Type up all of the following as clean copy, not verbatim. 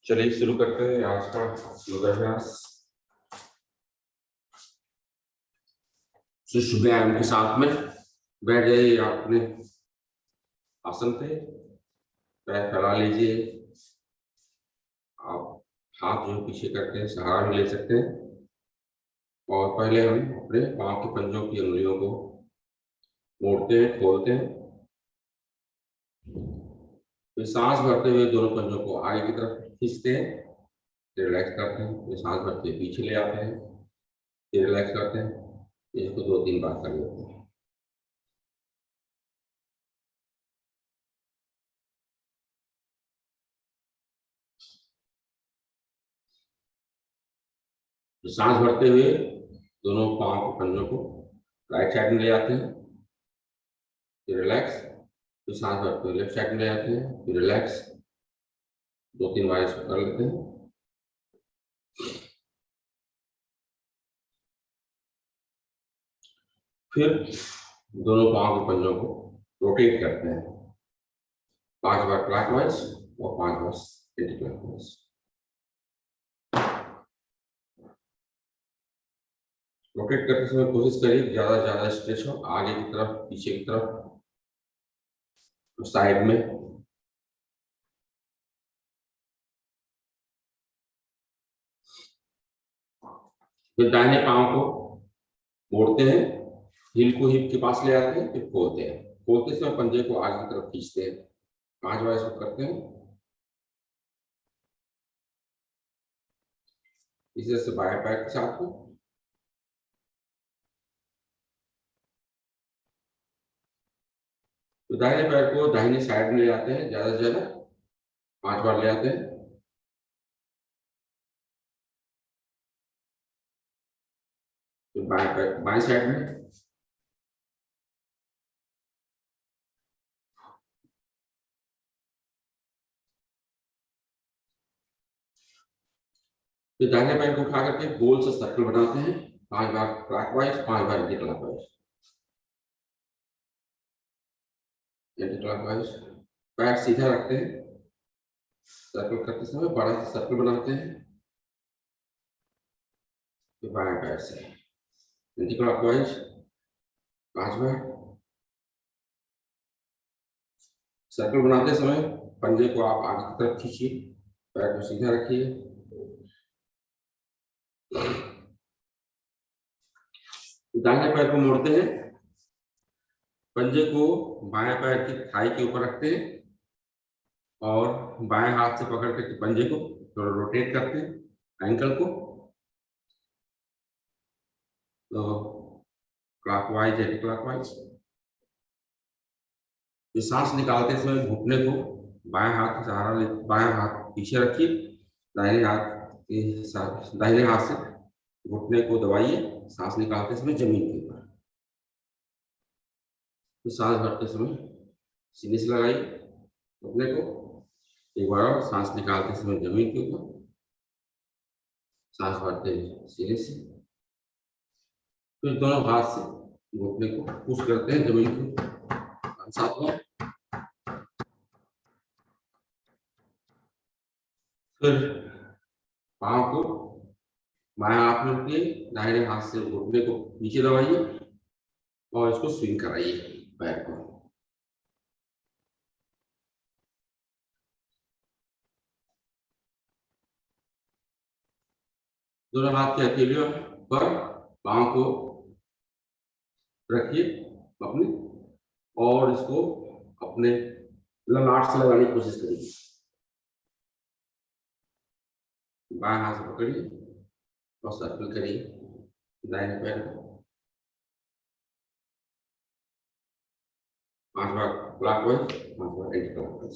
चलिए शुरू करते हैं आज का योगाभ्यास। शिष्ट व्यायाम के साथ में बैठ जाइए अपने आसन पे, पैर फैला लीजिए। आप हाथ जो पीछे करके सहारा भी ले सकते हैं। और पहले हम अपने पांव के पंजों की उंगलियों को मोड़ते हैं, खोलते हैं। फिर सांस भरते हुए दोनों पंजों को आगे की तरफ खींचते हैं, रिलैक्स करते हैं। फिर सांस भरते हुए पीछे ले आते हैं, फिर रिलैक्स करते हैं। इसको 2-3 बार कर लेते हैं। तो सांस भरते हुए दोनों पांव के पंजों को राइट साइड में ले आते हैं, फिर रिलैक्स। फिर सांस भरते हुए लेफ्ट साइड में ले आते हैं, फिर रिलैक्स। 2-3 बार इसको कर लेते हैं। फिर दोनों पांव के पंजों को रोटेट करते हैं, 5 बार क्लॉकवाइज और 5 बार एंटी क्लॉकवाइज। रोटेट करते समय कोशिश करिए ज्यादा से ज्यादा स्ट्रेच हो, आगे की तरफ, पीछे की तरफ, साइड में। फिर दाहिने पांव को मोड़ते हैं, हील को हिप के पास ले आते हैं, फिर खोलते हैं। खोलते समय पंजे को आगे की तरफ खींचते हैं, 5 बार इसको करते हैं। इसी तरह से बाएं पैर के साथ में। तो दाहिने पैर को दाहिने साइड में ले आते हैं, ज्यादा से ज्यादा 5 बार ले आते हैं। फिर बाएं पैर बाएं साइड में। फिर दाहिने पैर को उठा करके गोल से सर्कल बनाते हैं, 5 बार क्लॉकवाइज, 5 बार एंटी क्लॉकवाइज। Anti clockwise. पैर सीधा रखते हैं, सर्कल करते समय बड़ा सा सर्कल बनाते हैं। फिर बाएं पैर से एंटी क्लॉकवाइज 5 बार। सर्कल बनाते समय पंजे को आप आगे की तरफ खींचिए, पैर को सीधा रखिए। दाहिने पैर को मोड़ते हैं, पंजे को बाएं पैर की थाई के ऊपर रखते हैं और बाएं हाथ से पकड़ करके पंजे को थोड़ा रोटेट करते हैं, एंकल को। तो क्लॉकवाइज एंटी क्लॉकवाइज। सांस निकालते समय घुटने को बाएं हाथ का सहारा ले, बाएं हाथ पीछे रखिए, दाहिने हाथ के साथ, दाहिने हाथ से घुटने को दबाइए सांस निकालते समय जमीन के ऊपर। तो सांस भरते समय सीने से लगाइए घुटने को, एक बार और सांस निकालते समय जमीन के ऊपर, सांस भरते सीने से। फिर दोनों हाथ से घुटने को पुश करते हैं जमीन के ऊपर 5-7 बार। फिर पाँव को बाएं हाथ में रखिए, दाहिने हाथ से घुटने को नीचे दबाइए और इसको स्विंग कराइए पैर को। दोनों हाथ के हथेलियों पर पाँव को रखिए अपने, और इसको अपने ललाट से लगाने की कोशिश करिए। बाएं हाथ से पकड़िए और सर्कल करिए दाहिने पैर को 5 बार क्लॉकवाइज, 5 बार एंटी क्लॉकवाइज।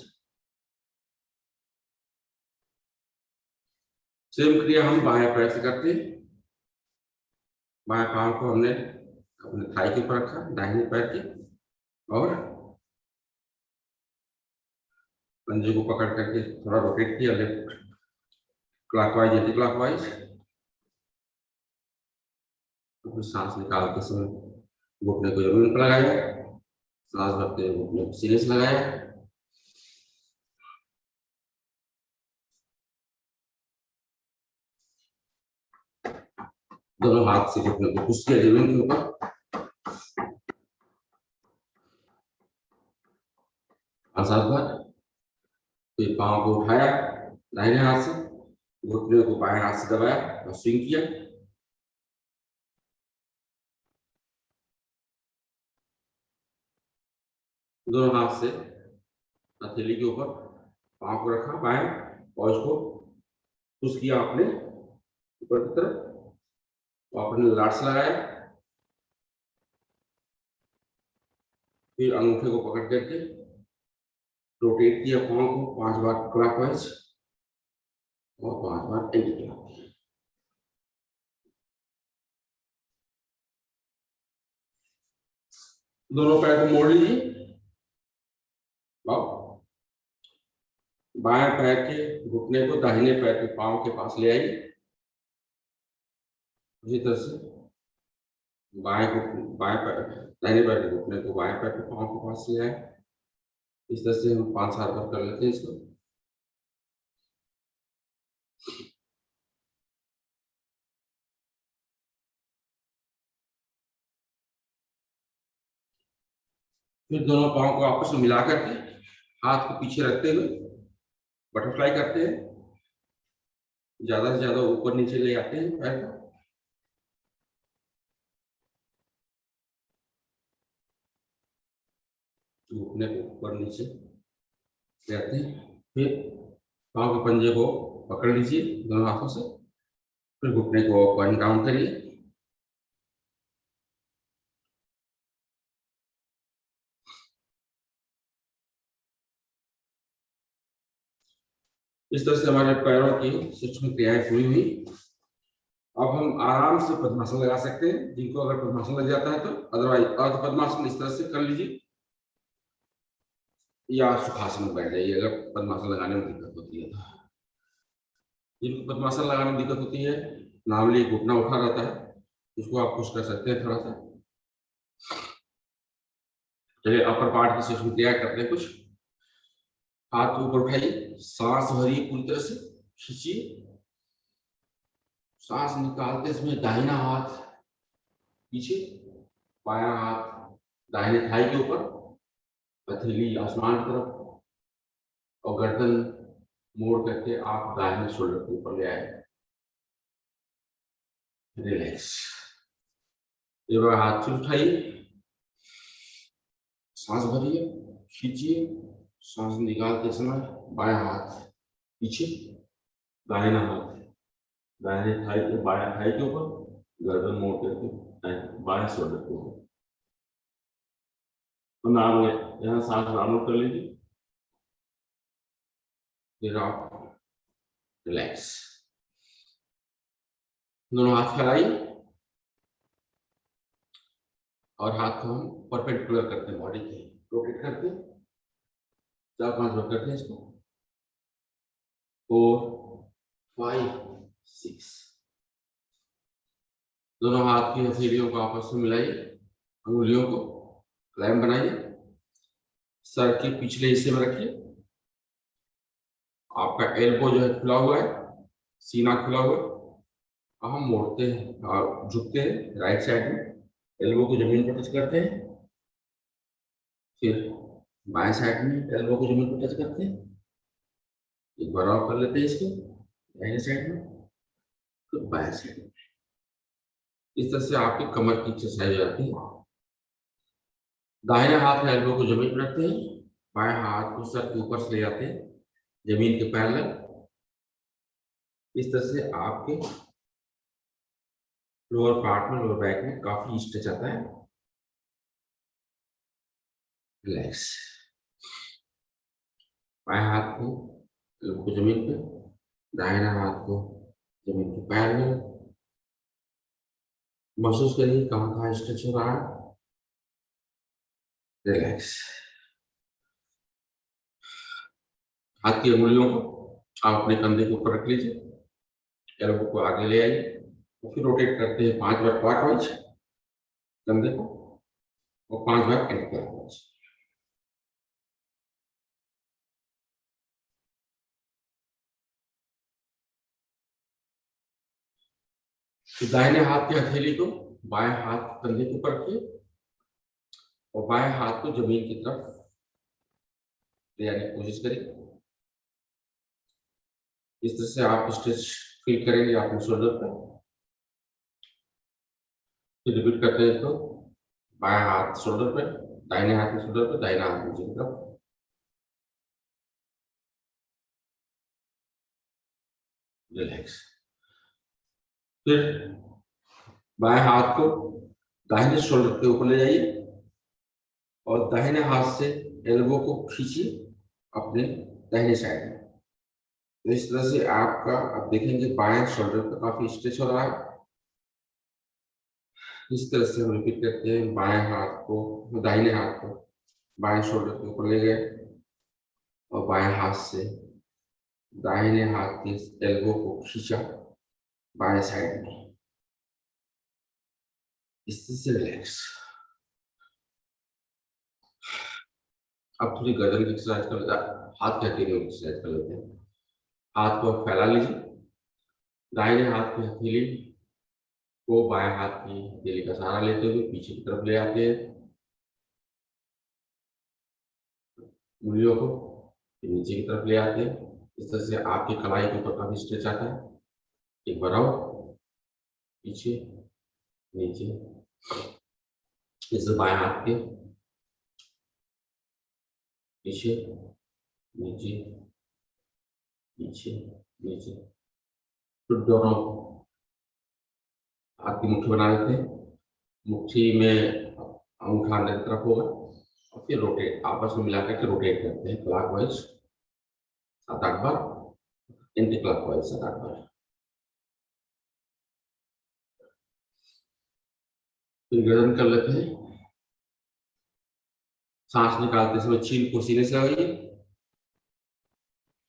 सेम क्रिया हम बाएं पैर से करते हैं। बाएं पांव को हमने अपने थाई के ऊपर रखा, दाहिने पैर के, और पंजे को पकड़ करके थोड़ा रोटेट किया, लेफ्ट क्लॉकवाइज एंटी क्लॉकवाइज। तो सांस निकालते समय घुटने को जमीन पर लगाया, सांस भरते हुए घुटने को सीने से लगाया। दोनों हाथ से घुटने को पुश किया जमीन के ऊपर, 5-7 बार। फिर पाँव को उठाया दाहिने हाथ से, घुटने को बाएं हाथ से दबाया और स्विंग किया। दोनों हाथ से हथेली के ऊपर पाँव को रखा बाएं और इसको पुश किया आपने ऊपर की तरफ, तो आपने लाट्स लगाया। फिर अंगूठे को पकड़ करके रोटेट किया पाँव को 5 बार क्लॉकवाइज और 5 बार एंटी क्लॉकवाइज। दोनों पैर को मोड़ लीजिए, बाएं पैर के घुटने को दाहिने पैर के पांव के पास ले आइए। उसी तरह से बाएं पैर दाहिने पैर के घुटने को बाएं पैर के पांव के पास ले आए। इस तरह से हम 5-7 बार कर लेते हैं इसको। फिर दोनों पांव को आपस में मिला करके हाथ को पीछे रखते हुए बटरफ्लाई करते हैं, ज्यादा से ज्यादा ऊपर नीचे ले आते हैं पैर को। घुटने को ऊपर नीचे ले आते हैं। फिर पांव के पंजे को पकड़ लीजिए दोनों हाथों से, फिर घुटने को अप एंड डाउन करिए। इस तरह से हमारे पैरों की सूक्ष्म क्रियाएं पूरी हुई। अब हम आराम से पद्मासन लगा सकते हैं, जिनको अगर पद्मासन लग जाता है तो, अदरवाइज अर्ध पद्मासन इस तरह से कर लीजिए या सुखासन में बैठ जाइए अगर पद्मासन लगाने में दिक्कत होती है तो। जिनको पद्मासन लगाने में दिक्कत होती है, नॉर्मली घुटना उठा रहता है, इसको आप पुश कर सकते हैं थोड़ा सा। चलिए अपर पार्ट की सूक्ष्म क्रिया करते हैं कुछ। हाथ ऊपर उठाइए, सांस भरिए पूरी तरह से, खींचिए, सांस निकालते इसमें दाहिना हाथ पीछे, बायां हाथ दाहिने थाई के ऊपर, हथेली आसमान की तरफ और गर्दन मोड़ करके आप दाहिने शोल्डर के ऊपर ले आए। रिलैक्स। एक बार हाथ से उठाइए, सांस भरिए, खींचिए, सांस निकालते समय बायां हाथ पीछे, दाहिना हाथ दाहिने थाई के बाएं थाई के ऊपर, गर्दन मोड़ करके बाएं शोल्डर के ऊपर। नाम यहाँ सांस नॉर्मल कर लीजिए, फिर आप रिलैक्स। दोनों हाथ फैलाइए और हाथ को हम परपेंडिकुलर करते हैं बॉडी के, रोटेट करते हैं 4-5 बार करते हैं इसको। 4, 5, 6। दोनों हाथ की हथेलियों को आपस में मिलाइए, अंगुलियों को क्लैम बनाइए, सर के पिछले हिस्से में रखिए। आपका एल्बो जो है खुला हुआ है, सीना खुला हुआ है, हम मोड़ते हैं और झुकते हैं राइट साइड में, एल्बो को जमीन पर टच करते हैं, फिर बाएं साइड में एल्बो को जमीन पर टच करते हैं। एक बार और कर लेते हैं इसको, दाहिने साइड में तो बाएं साइड में। इस तरह से आपकी कमर की एक्सरसाइज हो जाती है। दाहिने हाथ में एल्बो को जमीन पर रखते हैं, बाएं हाथ को सर के ऊपर से ले जाते हैं जमीन के पैरेलल। इस तरह से आपके लोअर पार्ट में, लोअर बैक में काफी स्ट्रेच आता है। रिलैक्स। बाएं हाथ को एल्बो को जमीन पे, दाहिना हाथ को जमीन के पैरेलल। महसूस करिए कहाँ कहाँ स्ट्रेच हो रहा है। रिलैक्स। हाथ की अंगुलियों को आप अपने कंधे के ऊपर रख लीजिए, एल्बो को आगे ले आइए और फिर रोटेट करते हैं 5 बार क्लॉकवाइज कंधे को और 5 बार एंटी क्लॉकवाइज। तो दाहिने हाथ की हथेली को बाएं हाथ कंधे के ऊपर रखिए और बाएं हाथ को जमीन की तरफ ले जाने की कोशिश करिए। इस तरह से आप स्ट्रेच फील करेंगे अपने शोल्डर पर। फिर रिपीट करते हैं इसको। बाएं हाथ शोल्डर पे, दाहिने हाथ में शोल्डर पे, दाहिना हाथ नीचे की तरफ, रिलैक्स। फिर बाएं हाथ को दाहिने शोल्डर के ऊपर ले जाइए और दाहिने हाथ से एल्बो को खींचिए अपने दाहिने साइड में। तो इस तरह से आपका आप देखेंगे बाएं शोल्डर पे काफी स्ट्रेच हो रहा है। इस तरह से हम रिपीट करते हैं। बाएं हाथ को, दाहिने हाथ को बाएं शोल्डर के ऊपर ले गए और बाएं हाथ से दाहिने हाथ के एल्बो को खींचा बाएं साइड में। इस तरह से रिलैक्स। अब थोड़ी गर्दन की एक्सरसाइज कर लेते हैं, हाथ की हथेली की एक्सरसाइज कर लेते हैं। हाथ को फैला लीजिए, दाहिने हाथ की हथेली को बाएं हाथ की हथेली का सहारा लेते हुए पीछे की तरफ ले आते हैं, उंगलियों को नीचे की तरफ ले आते हैं। इस तरह से आपकी कलाई के ऊपर काफी स्ट्रेच आता है। एक बार आओ, पीछे, नीचे। इसे बाएं हाथ के पीछे, नीचे, पीछे, नीचे। फिर दोनों हाथ की मुट्ठी बना लेते हैं। मुट्ठी में अंगूठा अंदर की तरफ होगा और फिर रोटेट, आपस में मिलाकर के रोटेट करते हैं क्लॉकवाइज 7-8 बार, एंटी क्लॉकवाइज 7-8 बार। फिर गर्दन कर लेते हैं। सांस निकालते समय चीन को सीने से लगाइए,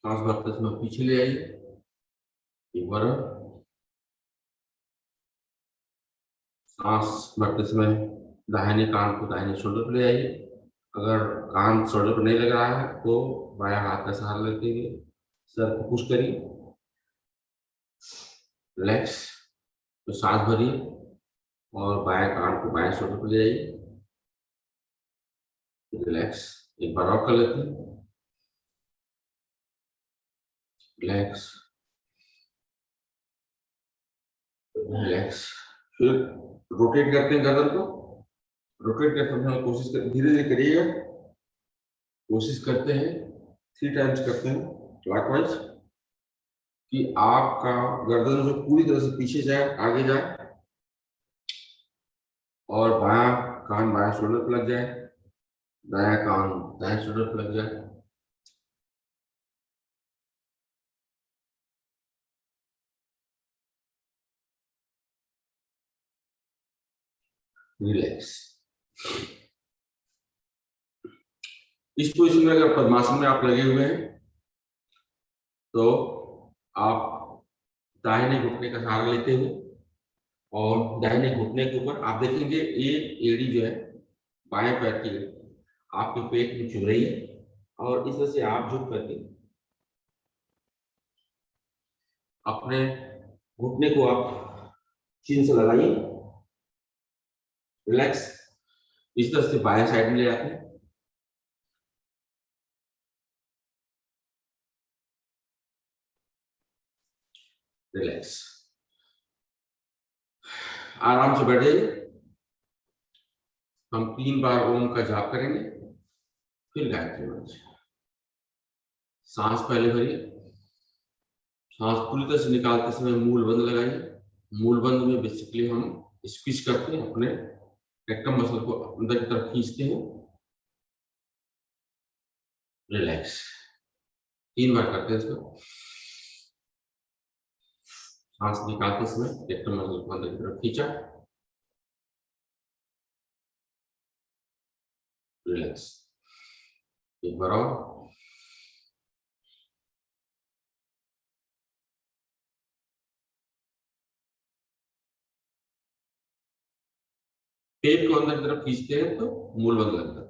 सांस भरते समय पीछे ले आइए। एक बार सांस भरते समय दाहिने कान को दाहिने शोल्डर पर ले आइए। अगर कान शोल्डर पर नहीं लग रहा है तो बायां हाथ का सहारा लेते हुए सर को पुश करिए, रिलैक्स। तो सांस भरिए और बाएं कान को बाएं शोल्डर पर ले आइए, रिलैक्स। एक बार और कर लेते हैं, रिलैक्स, रिलैक्स। फिर रोटेट करते हैं गर्दन को। रोटेट करते समय कोशिश कर, धीरे धीरे करिएगा। कोशिश करते हैं 3 टाइम्स करते हैं क्लॉकवाइज कि आपका गर्दन जो पूरी तरह से पीछे जाए, आगे जाए और बायां कान बायां शोल्डर पर लग जाए, दायां कान दाएं शोल्डर पर लग जाए। रिलैक्स। इस पोजीशन में अगर पद्मासन में आप लगे हुए हैं तो आप दाहिने घुटने का सहारा लेते हुए और दाहिने घुटने के ऊपर आप देखेंगे एक एड़ी जो है बाएं पैर की एड़ी आपके पेट में चुभ रही है और इस तरह से आप झुक करके अपने घुटने को आप चीन से लगाइए, रिलैक्स। इस तरह से बाएं साइड में ले जाते हैं, रिलैक्स। आराम से बैठ जाइए। हम 3 बार ओम का जाप करेंगे, फिर गायत्री मंत्र। सांस पहले भरिए, सांस पूरी तरह से निकालते समय मूल बंद लगाइए। मूल बंद में बेसिकली हम स्क्वीज करते हैं, अपने रेक्टम मसल को अंदर की तरफ खींचते हैं, रिलैक्स। 3 बार करते हैं इसको। सांस निकालते समय रेक्टम मसल को अंदर की तरफ खींचा, रिलैक्स। एक बार और, पेट को अंदर की तरफ खींचते हैं तो मूल बंद लगता है।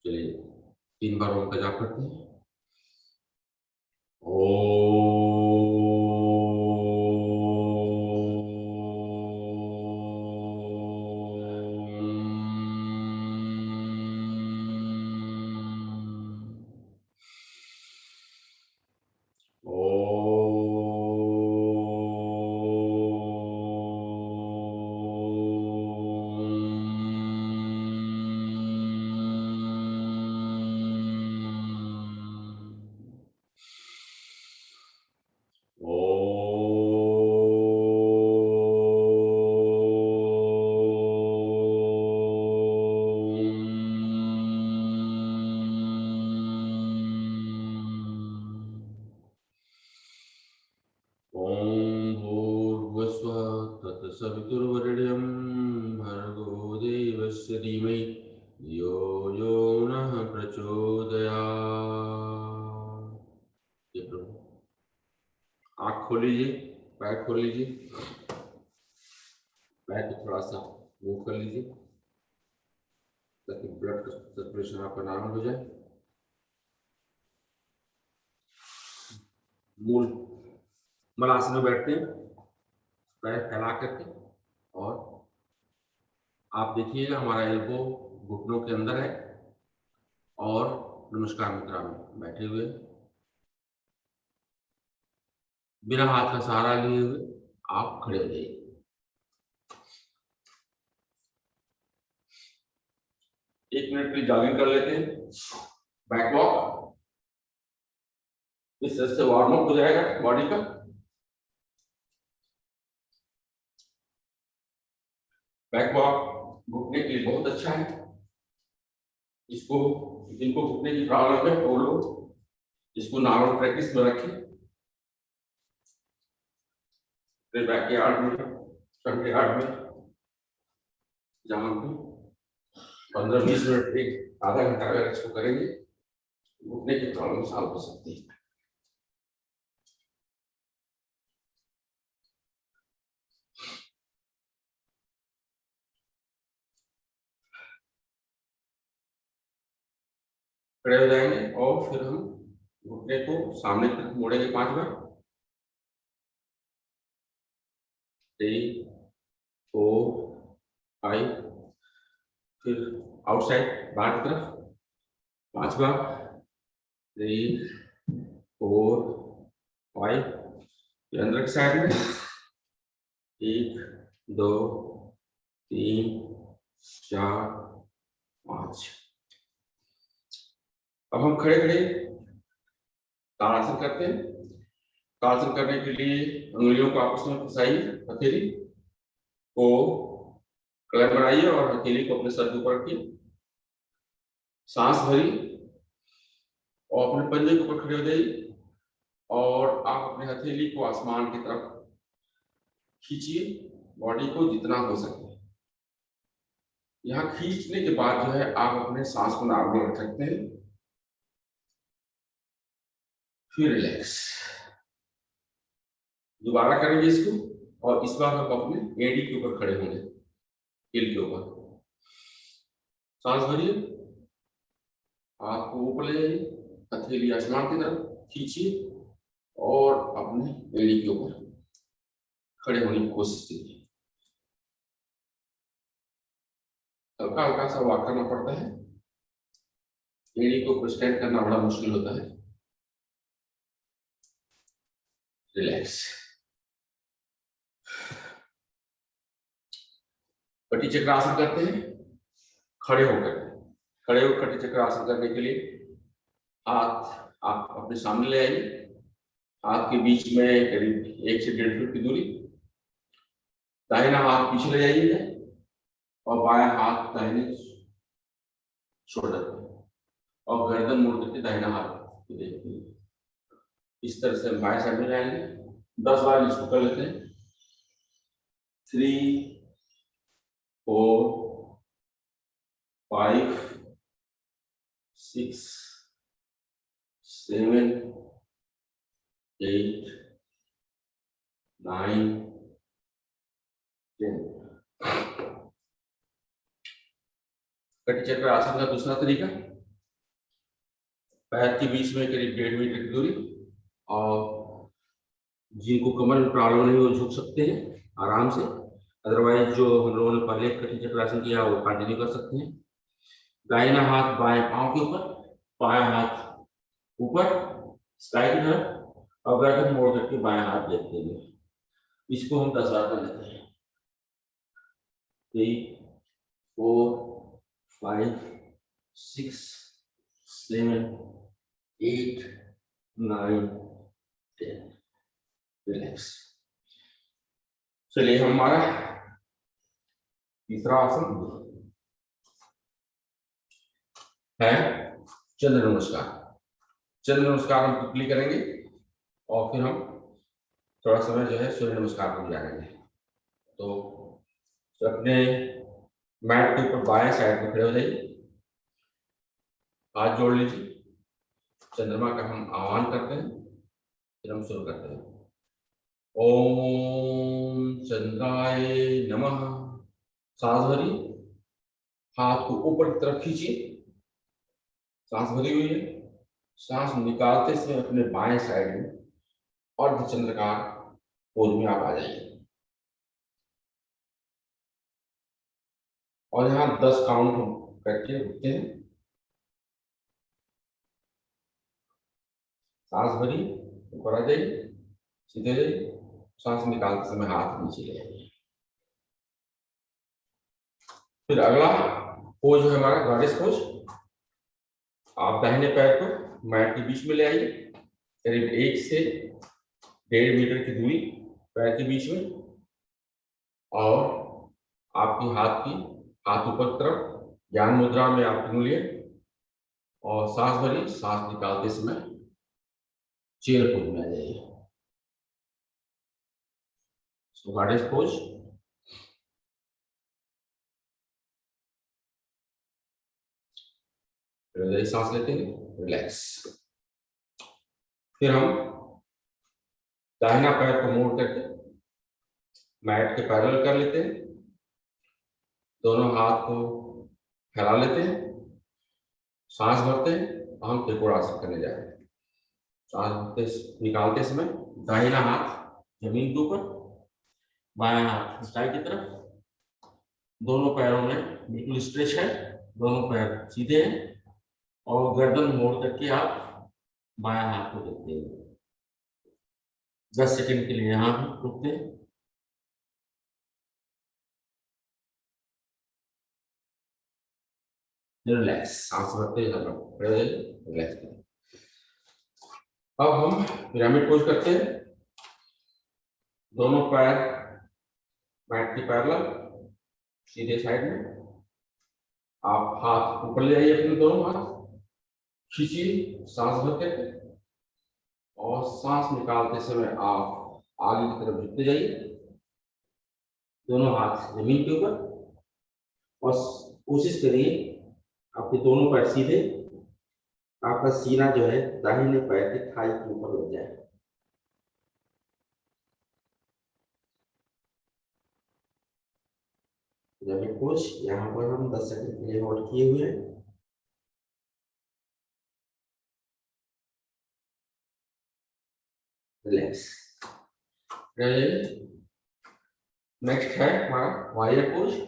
चलिए 3 बार ओम का जाप करते हैं। तत्सवितुर्वरेण्यं भर्गो देवस्य धीमहि धियो यो नः प्रचोदयात्। ये प्रभु आँख खोल लीजिए, पैर खोल लीजिए, पैर को थोड़ा सा मूव कर लीजिए ताकि ब्लड का सर्कुलेशन आपका नॉर्मल हो जाए। मूल मलासन में बैठते हैं, पैर फैला करके, और आप देखिएगा हमारा एल्बो घुटनों के अंदर है और नमस्कार मुद्रा में बैठे हुए, बिना हाथ का सहारा लिए हुए आप खड़े हो जाइए। एक मिनट की जॉगिंग कर लेते हैं, बैक वॉक। इस तरह से वार्म अप हो जाएगा बॉडी का। बैक वॉक घुटने के लिए बहुत अच्छा है। इसको जिनको घुटने की प्रॉब्लम है वो लोग इसको नॉर्मल प्रैक्टिस में रखें। बैक यार्ड में, फ्रंट यार्ड में, जहां 15-20 मिनट, एक आधा घंटा अगर इसको करेंगे घुटने की प्रॉब्लम सॉल्व हो सकती है। खड़े हो जाएंगे और फिर हम घुटने को सामने की तरफ मोड़ेंगे 5 बार। 3, 4, 5, फिर आउटसाइड बाहर की तरफ 5 बार। 3, 4, 5, अंदर की साइड में 1, 2, 3, 4, 5। अब हम खड़े खड़े ताड़ासन करते हैं। ताड़ासन करने के लिए उंगलियों को आपस में फंसाइए, हथेली को क्लैंप बनाइए और हथेली को अपने सर के ऊपर रखिए। सांस भरी और अपने पंजे के ऊपर खड़े हो जाइए और आप अपने हथेली को आसमान की तरफ खींचिए, बॉडी को जितना हो सके। यहाँ खींचने के बाद जो है आप अपने सांस को नॉर्मल रख सकते हैं, फिर रिलैक्स। दोबारा करेंगे इसको और इस बार हम अपने एड़ी के ऊपर खड़े होंगे, हिल के ऊपर। सांस भरिए, हाथ को ऊपर ले जाइए, हथेली आसमान की तरफ खींचिए और अपने एड़ी के ऊपर खड़े होने की कोशिश कीजिए। हल्का हल्का सा वॉक करना पड़ता है, एड़ी को ऊपर स्टैंड करना बड़ा मुश्किल होता है। रिलैक्स। कटी चक्र आसन करते हैं खड़े होकर। खड़े होकर कटी चक्र आसन करने के लिए हाथ आप अपने सामने ले आइए, हाथ के बीच में करीब 1 से 1.5 फीट की दूरी। दाहिना हाथ पीछे ले जाइए और बायां हाथ दाहिने शोल्डर पर और गर्दन मोड़ करके दाहिना हाथ देखिए। इस तरह से बाएं साइड में जाएंगे। 10 बार इसको कर लेते हैं। 3, 4, 5, 6, 7, 8, 9, 10। कटी चक्र आसन का दूसरा तरीका, पैर के बीच में करीब 1.5 मीटर की दूरी और जिनको कमर में प्रॉब्लम नहीं वो झुक सकते हैं आराम से। अदरवाइज जो हम लोगों ने पहले टीचर क्लासन किया वो कंटिन्यू कर सकते हैं। दाहिना हाथ बाएं पांव के ऊपर, बायां हाथ ऊपर स्काई की तरफ, और गर्दन मोड़ करके बायां हाथ देखते हुए। इसको हम 10 बार कर लेते हैं। 3 4 5 6 7 8 9 10। रिलैक्स। चलिए हमारा तीसरा आसन है चंद्र नमस्कार। चंद्र नमस्कार हम क्विकली करेंगे और फिर हम थोड़ा समय जो है सूर्य नमस्कार को जानेंगे। तो अपने मैट के ऊपर बाएं साइड में खड़े हो जाइए, हाथ जोड़ लीजिए, चंद्रमा का हम आह्वान करते हैं, फिर हम शुरू करते हैं। ओम चंद्राय नमः। सांस भरिए, हाथ को ऊपर की तरफ खींचिए, सांस भरी हुई है। सांस निकालते समय अपने बाएं साइड में अर्धचंद्राकार पोज में आप आ जाइए और यहाँ 10 काउंट हम करके रुकते हैं। सांस भरी, ऊपर आ जाइए, सीधे जाइए, सांस निकालते समय हाथ नीचे ले आइए। फिर अगला पोज है हमारा गॉडेस पोज। आप दाहिने पैर को मैट के बीच में ले आइए, करीब 1 से 1.5 मीटर की दूरी पैर के बीच में, और आपकी हाथ ऊपर की तरफ ज्ञान मुद्रा में आप उंगलियां, और सांस भरी, सांस निकालते समय चेयर पोज में आ जाइए। सो गॉडेस पोज। सांस लेते हैं, रिलैक्स। फिर हम दाहिना पैर को मोड़ करके मैट के पैरेलल कर लेते हैं, दोनों हाथ को फैला लेते हैं, सांस भरते हैं, हम त्रिकोणासन करने जा रहे हैं। सांस भरते निकालते समय दाहिना हाथ जमीन के ऊपर, बायां हाथ स्काई की तरफ, दोनों पैरों में बिल्कुल स्ट्रेच है, दोनों पैर सीधे हैं, और गर्दन मोड़ करके आप बायां हाथ को देखते हैं। 10 सेकंड के लिए यहाँ भी रुकते हैं। रिलैक्स, सांस भरते रिलैक्स करें। अब हम पिरामिड पोज करते हैं, दोनों पैर मैट के पैरेलल सीधे साइड में, आप हाथ ऊपर ले आइए, अपने दोनों हाथ खींचिए सांस भरते थे, और सांस निकालते समय आप आगे की तरफ झुकते जाइए, दोनों हाथ जमीन के ऊपर, और कोशिश करिए आपके दोनों पैर सीधे, आपका सीना जो है दाहिने पैर के थाई के ऊपर लग जाए। कुछ यहाँ पर हम 10 सेकंड के लिए होल्ड किए हुए हैं। रिलैक्स। नेक्स्ट है हमारा वायर पोज।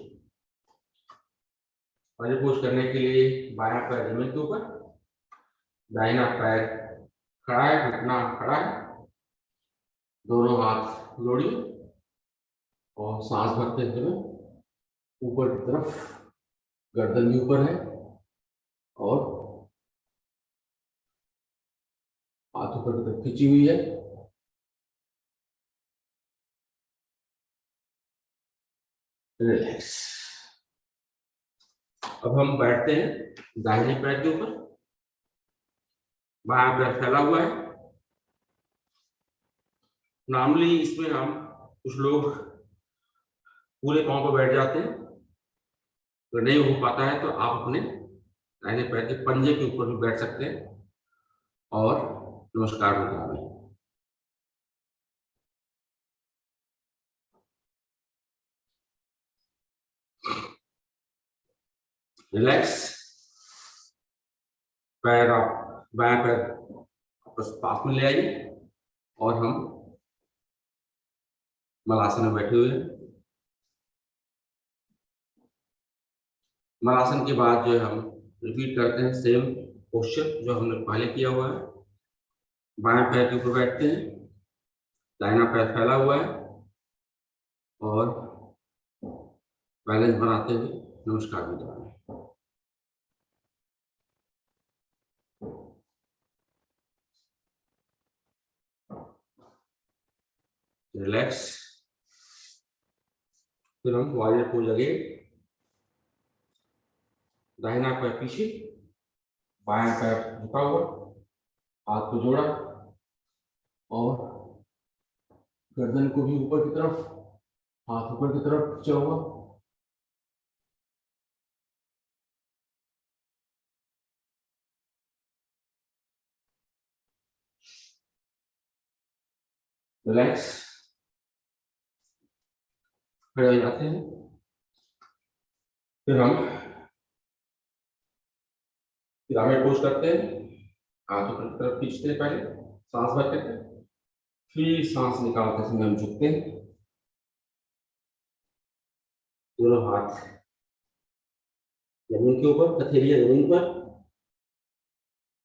वायर पोज करने के लिए बायां पैर जमीन के ऊपर, दाहिना पैर खड़ा है, घुटना खड़ा है, दोनों हाथ जोड़िए, और सांस भरते हुए ऊपर की तरफ, गर्दन भी ऊपर है, और हाथ ऊपर की तरफ खींची हुई है। रिलैक्स। अब हम बैठते हैं दाहिने पैर के ऊपर, बायां पैर फैला हुआ है। नॉर्मली इसमें हम कुछ लोग पूरे पांव पर बैठ जाते हैं, अगर नहीं हो पाता है तो आप अपने दाहिने पैर के पंजे के ऊपर भी बैठ सकते हैं और नमस्कार मुद्रा में। रिलैक्स। पैर आप बायां पैर आपस पास में ले आइए, और हम मलासन में बैठे हुए हैं। मलासन के बाद जो है हम रिपीट करते हैं सेम पोस्चर जो हमने पहले किया हुआ है। बाएं पैर के ऊपर बैठते हैं, दाहिना पैर फैला हुआ है और बैलेंस बनाते हुए नमस्कार मुद्रा में। रिलैक्स। फिर हम वॉरियर पोज लगे, दाहिना पैर पीछे, बायां पैर झुका हुआ, हाथ को जोड़ा और गर्दन को भी ऊपर की तरफ, हाथ ऊपर की तरफ खींचा हुआ। रिलैक्स। खड़े हो जाते हैं। फिर हम पिरामिड पोज करते हैं, हाथ ऊपर की तरफ खींचते हैं, पहले सांस भरते हैं, फिर सांस निकालते समय हम झुकते हैं, दोनों हाथ जमीन के ऊपर, हथेलियां जमीन पर,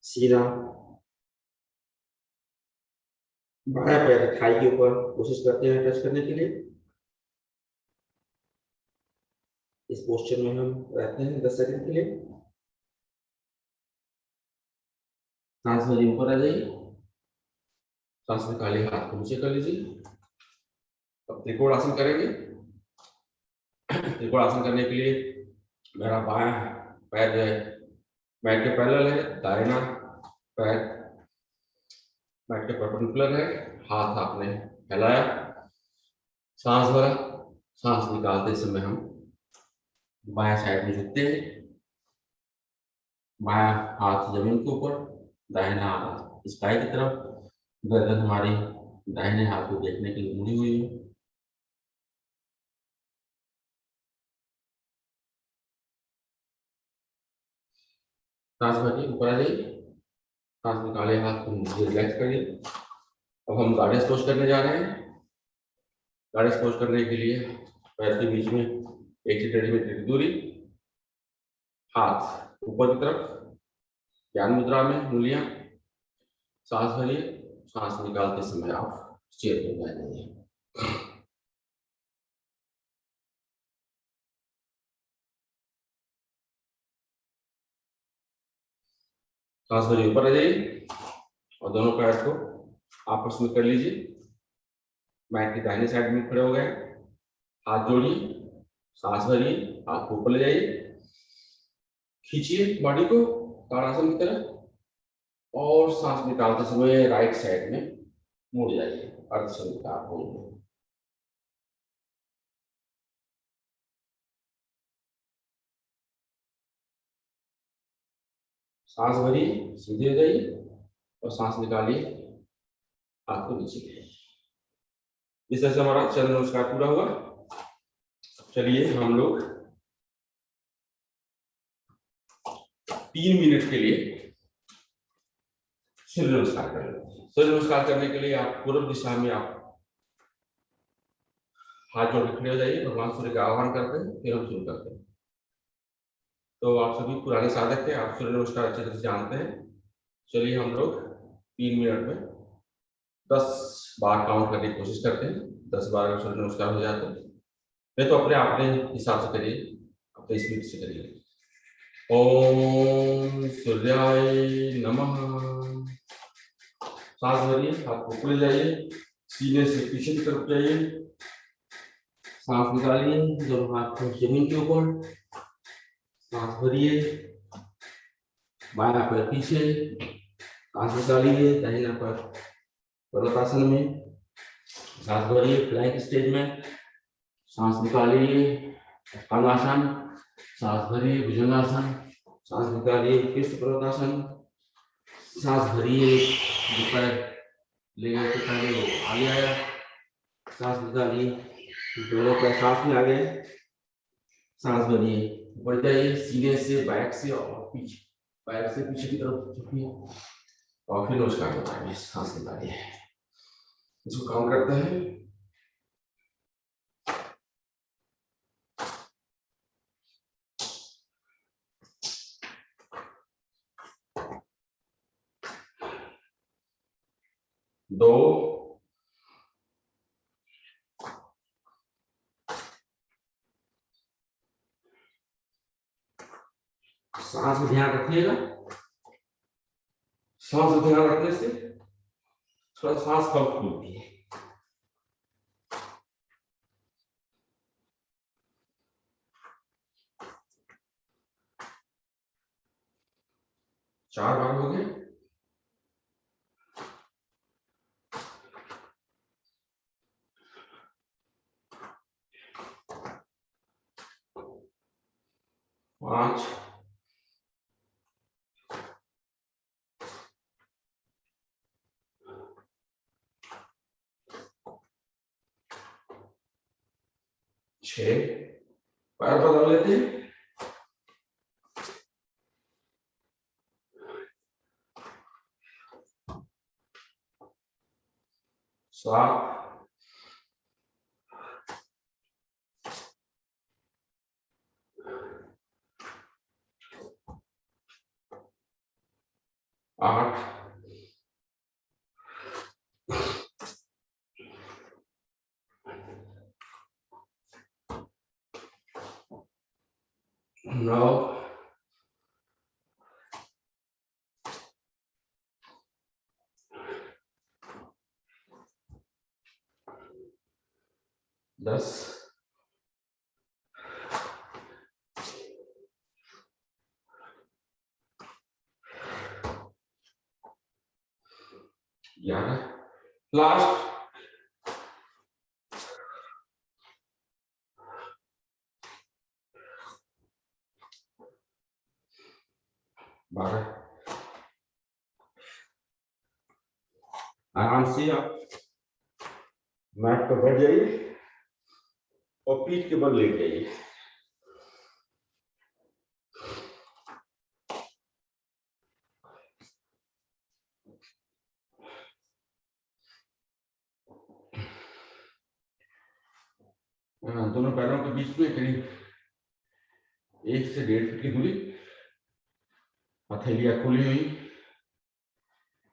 सीधा बायां पैर थाई के ऊपर कोशिश करते हैं टच करने के लिए। इस पोस्चर में हम रहते हैं 10 सेकंड के लिए। सांस भरिए, ऊपर आ जाइए, सांस निकालिए, हाथ को नीचे कर लीजिए। अब त्रिकोण आसन करेंगे। त्रिकोण आसन करने के लिए मेरा बायां पैर जो है मैट के पैरेलल है, दाहिना पैर मैट के परपेंडिकुलर है, हाथ आपने फैलाया, सांस भरा, सांस निकालते समय हम बायां साइड में झुकते हैं, बायां हाथ जमीन के ऊपर, दाहिना हाथ स्काई की तरफ, गर्दन हमारी दाहिने हाथ को देखने के लिए मुड़ी हुई है। सांस भरिए, ऊपर आ जाइए, सांस निकाले, हाथ को नीचे रिलैक्स करिए। अब हम गॉडेस पोज करने जा रहे हैं। गॉडेस पोज करने के लिए पैर के बीच में 1 से 1.5 मीटर की दूरी, हाथ ऊपर की तरफ, ज्ञान मुद्रा में उंगलियां, सांस भरिए, सांस निकालते समय आप चेयर पर बैठ जाइए। सांस भरिए, ऊपर आ जाइए और दोनों पैर को आपस में कर लीजिए। मैट की दाहिनी साइड में खड़े हो गए, हाथ जोड़िए, सांस भरिए, हाथ को ऊपर ले जाइए, खींचिए बॉडी को ताड़ासन की तरह और सांस निकालते समय राइट साइड में मुड़ जाइए, अर्धशंकुकार पोज में। सांस भरिए, सीधे हो जाइए और सांस निकालिए, हाथ को नीचे ले। इस तरह से हमारा चरण नमस्कार पूरा हुआ। चलिए हम लोग 3 मिनट के लिए सूर्य नमस्कार कर लेते हैं। सूर्य नमस्कार करने के लिए आप पूर्व दिशा में आप हाथ जोड़ के खड़े हो जाइए, भगवान सूर्य का आह्वान करते हैं, फिर हम शुरू करते हैं। तो आप सभी पुराने साधक हैं, आप सूर्य नमस्कार अच्छे तरह से जानते हैं। चलिए हम लोग 3 मिनट में 10 बार काउंट करने की कोशिश करते हैं। 10 बार अगर सूर्य नमस्कार हो जाते हैं नहीं तो अपने हिसाब से करिए, अपने स्पीड से करिए। ओम सूर्याय नमः। सांस भरिए, हाथ को ऊपर ले जाइए, सीने से पीछे की तरफ जाइए, सांस निकालिए, दोनों हाथ को जमीन के ऊपर, सांस भरिए, बायां पैर पीछे, सांस निकालिए, दाहिना पैर पर्वतासन में, सांस भरिए, प्लैंक स्टेज में, सांस निकालिए, अष्टांगासन, सांस भरिए, भुजंगासन, सांस निकालिए, कृष्ण पर्वतासन, सांस भरिए, पैर ले गए तो पहले वो आगे आया, सांस निकालिए, दोनों पैर साथ में आ गए, सांस भरिए, ऊपर जाइए, सीने से बैक से और पीछे, पैर से पीछे की तरफ झुकिए और फिर नमस्कार बताइए, सांस निकालिए। इसको काउंट करते हैं। दो, सांस में ध्यान रखिएगा, सांस में ध्यान रखने से थोड़ा सांस कम खुलती है। चार बार हो गए। पांच, छह, पैर बदल लेते हैं। सात, आठ, नौ, 10, 11, लास्ट 12। आराम से आप मैट पर बैठ जाइए और पीठ के बल लेट जाइए। दोनों पैरों के बीच में करीब 1 से 1.5 फीट की दूरी, हथेलियां खुली हुई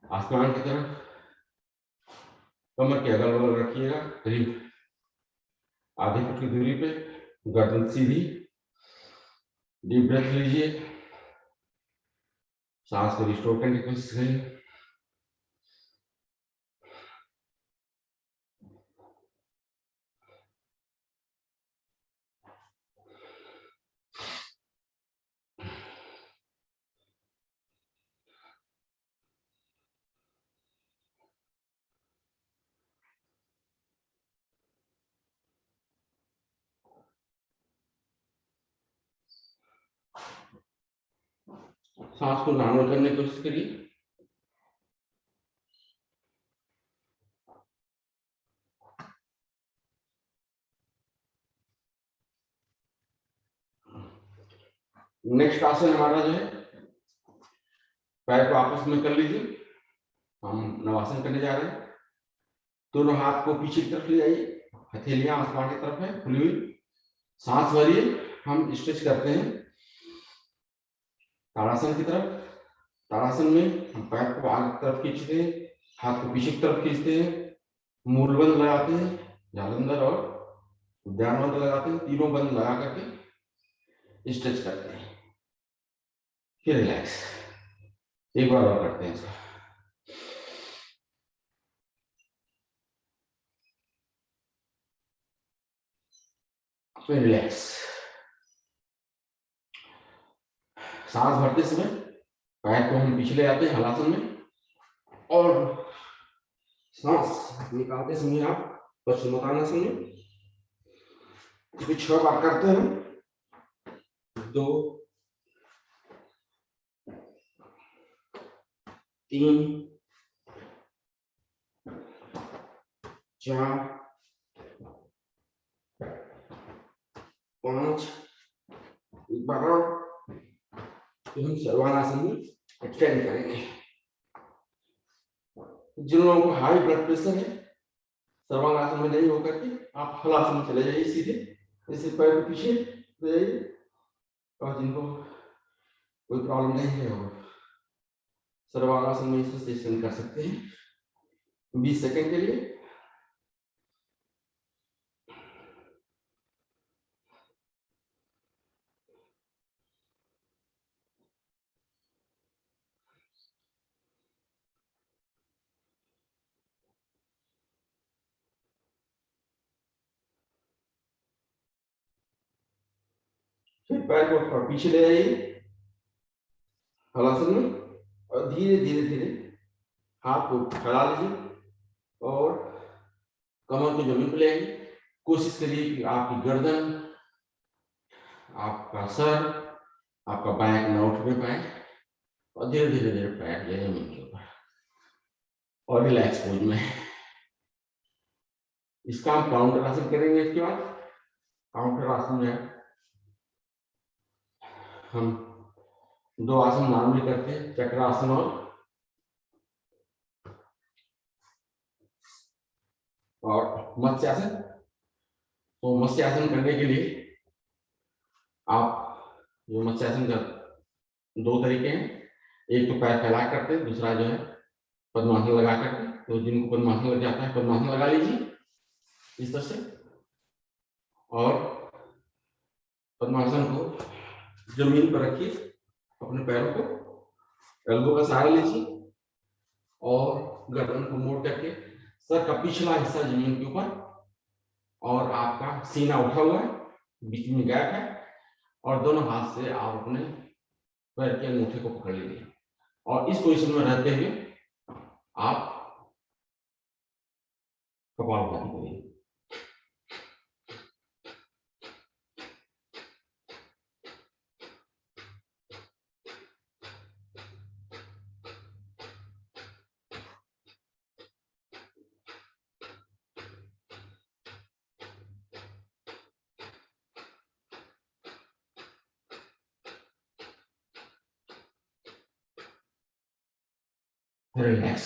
आसमान की तरफ, कमर के अगल बगल रखिएगा करीब आधे फुट की दूरी पे, गर्दन सीधी। डीप ब्रेथ लीजिए, सांस को रिस्टोर करने की कोशिश करिए। सांस को नॉर्मल करने की कोशिश करिए। नेक्स्ट आसन हमारा जो है, पैर को आपस में कर लीजिए। हम नवासन करने जा रहे हैं। दोनों हाथ को पीछे की तरफ ले आइए, हथेलियां आसमान की तरफ है खुली हुई। सांस भरिए, हम स्ट्रेच करते हैं ताड़ासन की तरफ। ताड़ासन में हम पैर को आगे की तरफ खींचते हैं, हाथ को पीछे की तरफ खींचते हैं, मूल बंद लगाते हैं, जालंधर और उद्यान बंद लगाते हैं, तीनों बंद लगा करके स्ट्रेच करते हैं, फिर रिलैक्स। एक बार और करते हैं इसको। फिर रिलैक्स। सांस भरते समय पैर को हम पीछे ले आते हैं हलासन में, और सांस निकालते समय आप पश्चिमोत्तानासन में। इसको 6 बार करते हैं। 2, 3, 4, 5। एक बार और तो हम सर्वानासन में एक्सटेंड करेंगे। जिन लोगों को हाई ब्लड प्रेशर है सर्वांगासन में नहीं होकर के आप हलासन में चले जाइए सीधे, जैसे पैर के पीछे ले जाइए। और जिनको कोई प्रॉब्लम नहीं है वो सर्वांगासन में इस सेशन कर सकते हैं 20 सेकंड के लिए। फिर पैर को थोड़ा पीछे ले जाइए हलासन में, और धीरे धीरे धीरे हाथ को फैला लीजिए और कमर को जमीन पर ले आइए। कोशिश करिए कि आपकी गर्दन, आपका सर, आपका बैक न उठने पाए, और धीरे धीरे धीरे पैर ले जमीन के ऊपर और रिलैक्स पोज में। इसका हम काउंटर आसन करेंगे। इसके बाद काउंटर आसन में हम 2 आसन नॉर्मली करते हैं, चक्रासन और मत्स्यासन। तो मत्स्यासन करने के लिए आप जो मत्स्यासन का 2 तरीके हैं, एक तो पैर फैला करते हैं, दूसरा जो है पद्मासन लगा करके। तो जिनको पद्मासन लग जाता है पद्मासन लगा लीजिए इस तरह से, और पद्मासन को जमीन पर रखिए, अपने पैरों को एल्बो का सहारा लीजिए और गर्दन को मोड़ करके सर का पिछला हिस्सा जमीन के ऊपर, और आपका सीना उठा हुआ है, बीच में गैप है, और दोनों हाथ से आप अपने पैर के अंगूठे को पकड़ लीजिए और इस पोजीशन में रहते हुए आप कपालभाति करिए। रिलैक्स,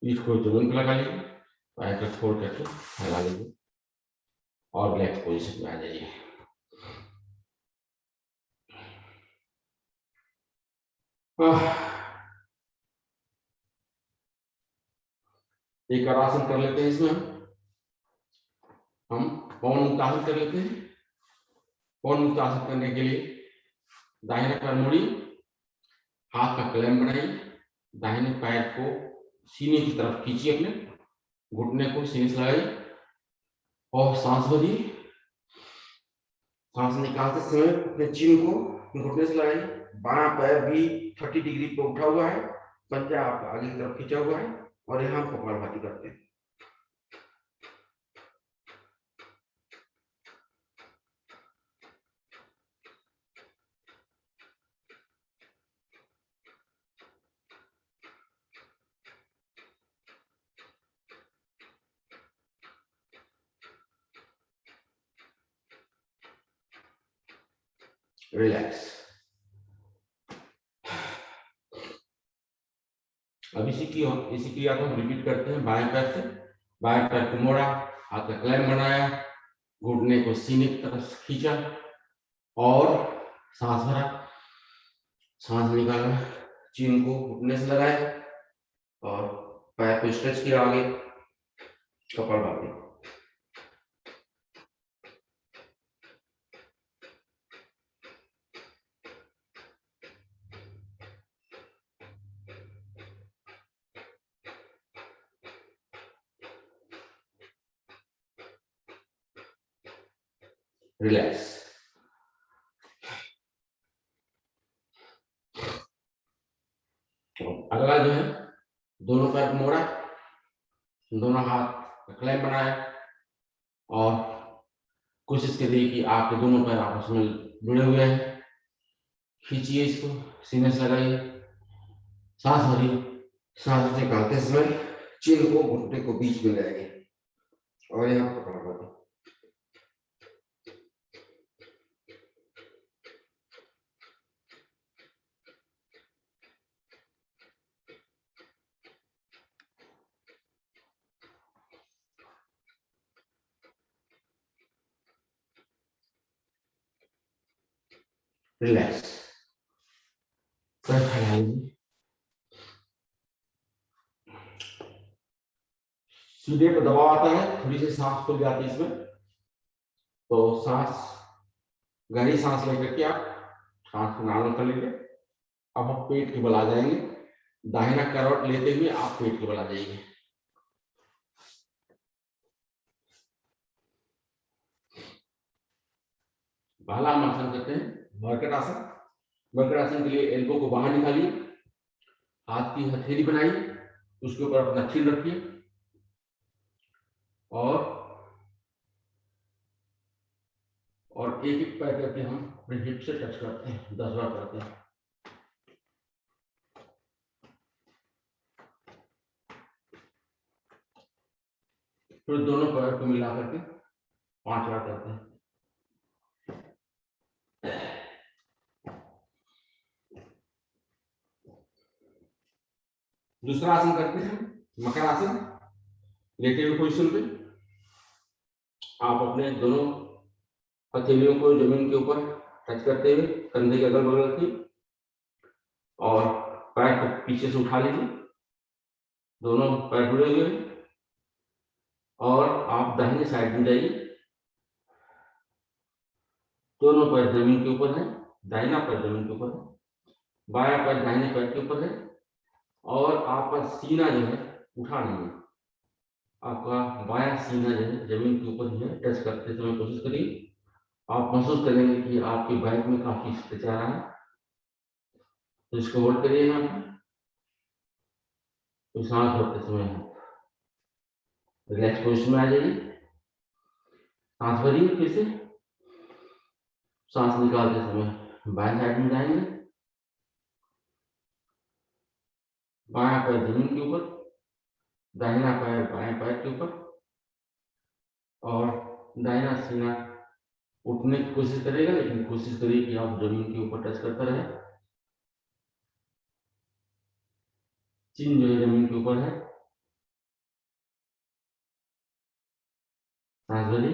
पीठ को जमीन पर लगा लीजिए, पैर को छोड़ करके फैला लीजिए और रिलैक्स पोजीशन में आ जाइए। एक और आसन कर लेते हैं। इसमें हम पवन मुक्तासन कर लेते हैं। पवन मुक्तासन करने के लिए दाहिने पैर मोड़िए, हाथ का क्लैम बनाइए, दाहिने पैर को सीने की तरफ खींचिए, अपने घुटने को सीने से लगाइए और सांस भरिए। सांस निकालते समय अपने चिन को घुटने से लगाइए। बायां पैर भी 30 डिग्री पे उठा हुआ है, पंजा आपका आगे की तरफ खींचा हुआ है, और यहाँ हम कपालभाति करते हैं। रिलैक्स। अब इसी क्रिया को हम रिपीट करते हैं। बाएं पैर से, बाएं पैर को मोड़ा, हाथ का क्लैम बनाया, घुटने को सीने की तरफ खींचा और सांस भरा, सांस निकाला, चिन को घुटने से लगाया और पैर को स्ट्रेच किया आगे, कपालभाति। रिलैक्स। अगला जो है, दोनों पैर मोड़ा, दोनों हाथ क्लैम बनाया और कोशिश करिए कि आपके दोनों पैर आपस में जुड़े हुए हैं। खींचिए इसको, सीने से लगाइए, सांस भरिए, सांस निकालते समय चिन को घुटने को बीच में लाइए और यहाँ पकड़। रिलैक्स। पैर फैलाइए, सीधे पर दबाव आता है, थोड़ी सी सांस खुल जाती है इसमें, तो सांस गहरी सांस लेकर के आप सांस को नॉर्मल कर लीजिए। अब हम पेट के बल आ जाएंगे, दाहिना करवट लेते हुए आप पेट के बल आ जाइए। पहला हम आसन करते हैं मरकट आसन। मरकट आसन के लिए एल्बो को बाहर निकालिए, हाथ की हथेली बनाइए, उसके ऊपर अपना चिन रखिए और एक एक पैर करके हम अपने हिप से टच करते हैं, 10 बार करते हैं। फिर दोनों पैर को मिला करके 5 बार करते हैं। दूसरा आसन करते हैं मकर आसन। लेटे हुए पोजीशन पे आप अपने दोनों हथेलियों को जमीन के ऊपर टच करते हुए कंधे के अगल बगल की, और पैर को पीछे से उठा लीजिए, दोनों पैर जुड़े हुए हैं, और आप दाहिने साइड में जाइए। दोनों पैर जमीन के ऊपर है, दाहिना पैर जमीन के ऊपर है, बायां पैर दाहिने पैर के ऊपर है, और आपका सीना जो है उठा नहीं है, आपका बायां सीना जो है जमीन के ऊपर ही है। टच करते समय कोशिश करिए, आप महसूस करेंगे कि आपके बैक में काफी स्ट्रेच आ रहा है, तो इसको होल्ड करिए यहाँ पे। तो सांस भरते समय रिलैक्स पोजिशन में आ जाइए, सांस भरिए, फिर से सांस निकालते समय बाएं साइड में जाएंगे, बायां पैर जमीन के ऊपर, दाहिना पैर बाएं पैर के ऊपर, और दाहिना सीना उठने की कोशिश करेगा, लेकिन कोशिश करिए कि आप जमीन के ऊपर टच करते रहे। चिन जो है जमीन के ऊपर है, सांस भरिए,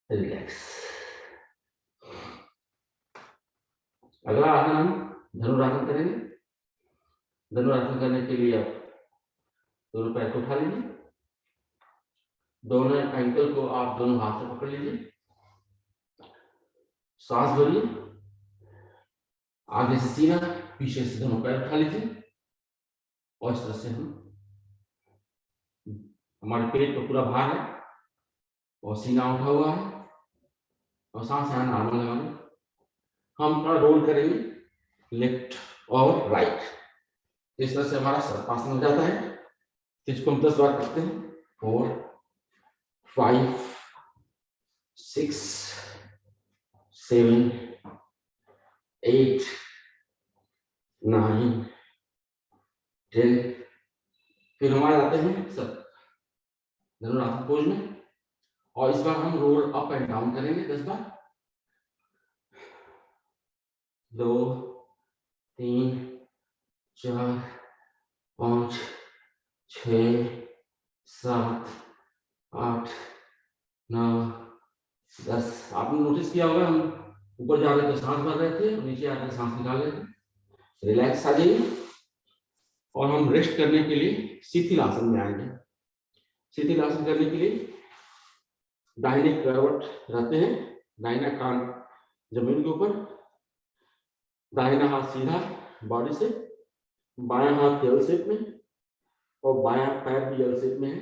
रिलैक्स। अगला आसन हम धनुरासन करेंगे। धनुरासन करने के लिए आप दोनों पैर को उठा लीजिए, दोनों एंकल को आप दोनों हाथ से पकड़ लीजिए, सांस भरिए, आगे से सीना, पीछे से दोनों पैर उठा लीजिए, और इस तरह से हमारे पेट पर पूरा भार है और सीना उठा हुआ है, और सांस यहाँ नॉर्मल लगाएंगे। हम थोड़ा रोल करेंगे लेफ्ट और राइट, इस तरह से हमारा सर्पासन हो जाता है। इसको हम 10 बार करते हैं। 4 5 6 7 8 9 10। फिर हमारे आते हैं सब धनुरासन पोज में, और इस बार हम रोल अप एंड डाउन करेंगे 10 बार। 2 3 4 5 6 7 8 9 10। आपने नोटिस किया होगा, हम ऊपर जा रहे थे सांस भर रहे थे, नीचे आकर सांस निकाल रहे थे। रिलैक्स आ जाइए, और हम रेस्ट करने के लिए शिथिल आसन में आएंगे। शिथिल आसन करने के लिए दाहिने करवट रहते हैं, दाहिना कान जमीन के ऊपर, दाहिना हाथ सीधा बॉडी से, बायां हाथ एल शेप में, और बायां पैर भी एल शेप में है।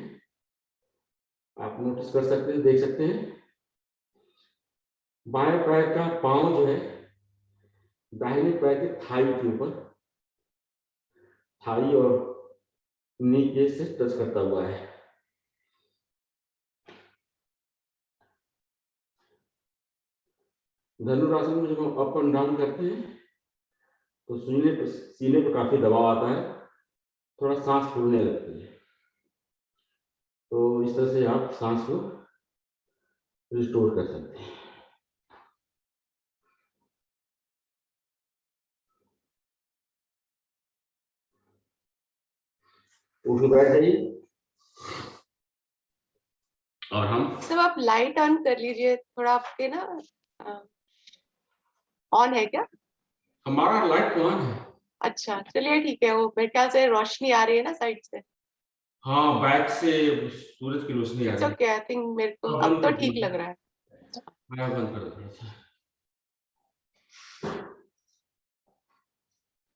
आप नोटिस कर सकते हैं, देख सकते हैं। बाएं पैर का पांव जो है दाहिने पैर के थाई के ऊपर, थाई और नी के से टच करता हुआ है। धनुरासन में जब हम अप एंड डाउन करते हैं तो सीने पर काफी दबाव आता है, थोड़ा सांस फूलने लगती है, तो इस तरह से आप सांस को रिस्टोर कर सकते हैं। उठ के बैठ जाइए, और हम सब आप लाइट ऑन कर लीजिए थोड़ा, आपके ना ऑन है क्या? हमारा लाइट तो ऑन है। अच्छा चलिए ठीक है, वो मेरे ख्याल से रोशनी आ रही है ना साइड से। हाँ, बैक से सूरज की रोशनी आ रही है। ओके, आई थिंक मेरे को हाँ, अब बंद तो कर ठीक दूँ? लग रहा है। मैं बंद कर देता हूँ।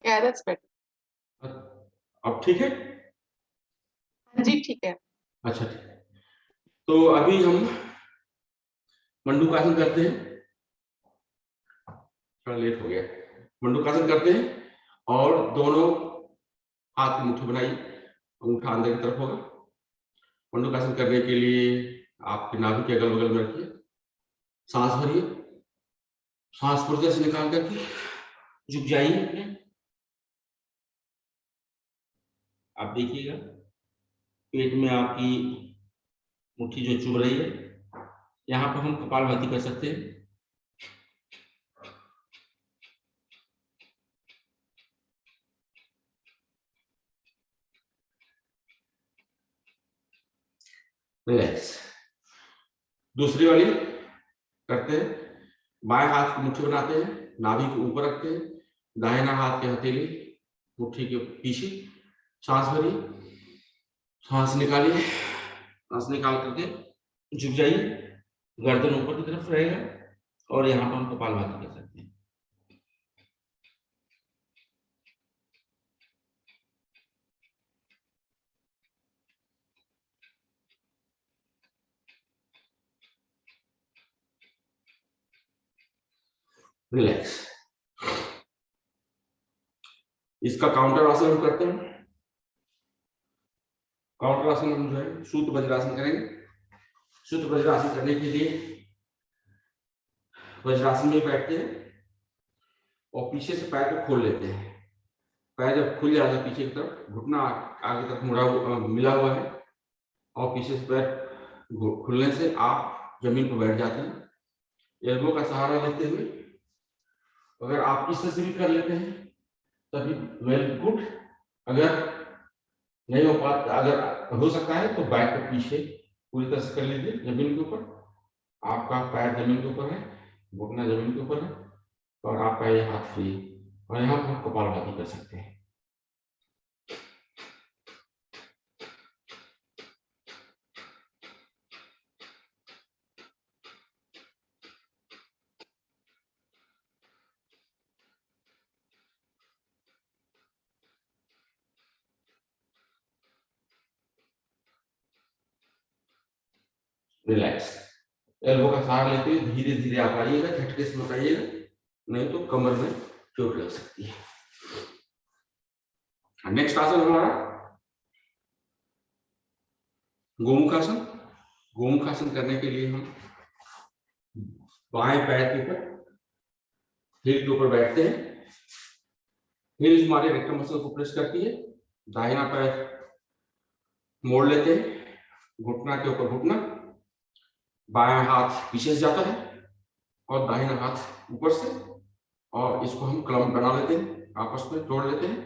या दैट्स बेटर। अब ठीक है। जी ठीक है। अच्छा ठीक है, तो अभी हम मंडूकासन करते हैं। थोड़ा लेट हो गया। मंडूकासन करते हैं और दोनों हाथ की मुट्ठी बनाइए, अंगूठा अंदर की तरफ होगा। मंडूकासन करने के लिए आपके नाभि के अगल बगल में रखिए, सांस भरिए, सांस पूरी से निकाल करके झुक जाइए अपने। आप देखिएगा पेट में आपकी मुट्ठी जो चुभ रही है, यहाँ पर हम कपालभाति कर सकते हैं। रिलैक्स। दूसरी वाली करते हैं। बाएं हाथ की मुट्ठी बनाते हैं, नाभि के ऊपर रखते हैं, दाहिना हाथ की हथेली मुट्ठी के पीछे, सांस भरिए, सांस निकालिए, सांस निकाल करके झुक जाइए, गर्दन ऊपर की तरफ रहेगा और यहाँ पर हम कपालभाति कर सकते हैं। रिलैक्स। इसका काउंटर आसन हम करते हैं। काउंटर आसन हम जो है सूत वज्रासन करेंगे। सूत वज्रासन करने के लिए वज्रासन में बैठते हैं और पीछे से पैर को खोल लेते हैं। पैर जब खुल जाता है पीछे की तरफ, घुटना आगे तरफ मुड़ा हुआ मिला हुआ है और पीछे से पैर खुलने से आप जमीन पर बैठ जाते हैं। एल्बो का सहारा लेते हुए अगर आप इस तरह से भी कर लेते हैं तभी वेल गुड। अगर नहीं हो पाता, अगर हो सकता है तो बैक को पीछे पूरी तरह से कर लीजिए जमीन के ऊपर। आपका पैर जमीन के ऊपर है, घुटना जमीन के ऊपर है और आपका ये हाथ फ्री, और यहाँ पर हम कपालभाति कर सकते हैं। रिलैक्स। एल्बो का सहारा लेते हुए धीरे धीरे आप आइएगा, झटके से मत आइएगा, नहीं तो कमर में चोट लग सकती है। नेक्स्ट आसन हमारा गोमुखासन। गोमुखासन करने के लिए हम बाएं पैर के ऊपर हील के ऊपर बैठते हैं। हील हमारे रेक्टम मसल को प्रेस करती है। दाहिना पैर मोड़ लेते हैं, घुटना के ऊपर घुटना, बायां हाथ पीछे से जाता है और दाहिना हाथ ऊपर से, और इसको हम क्लम बना लेते हैं, आपस में जोड़ लेते हैं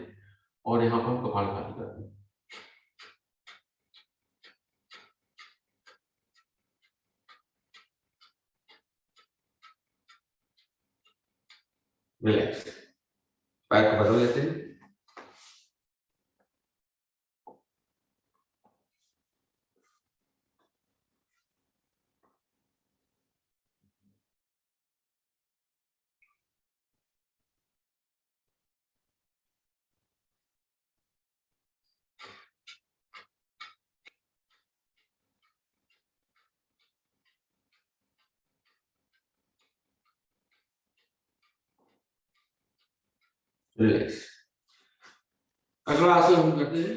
और यहाँ पर हम कपालभाति करते हैं। रिलैक्स। पैर को बदल लेते हैं। रिलैक्स। अगला आसन हम करते हैं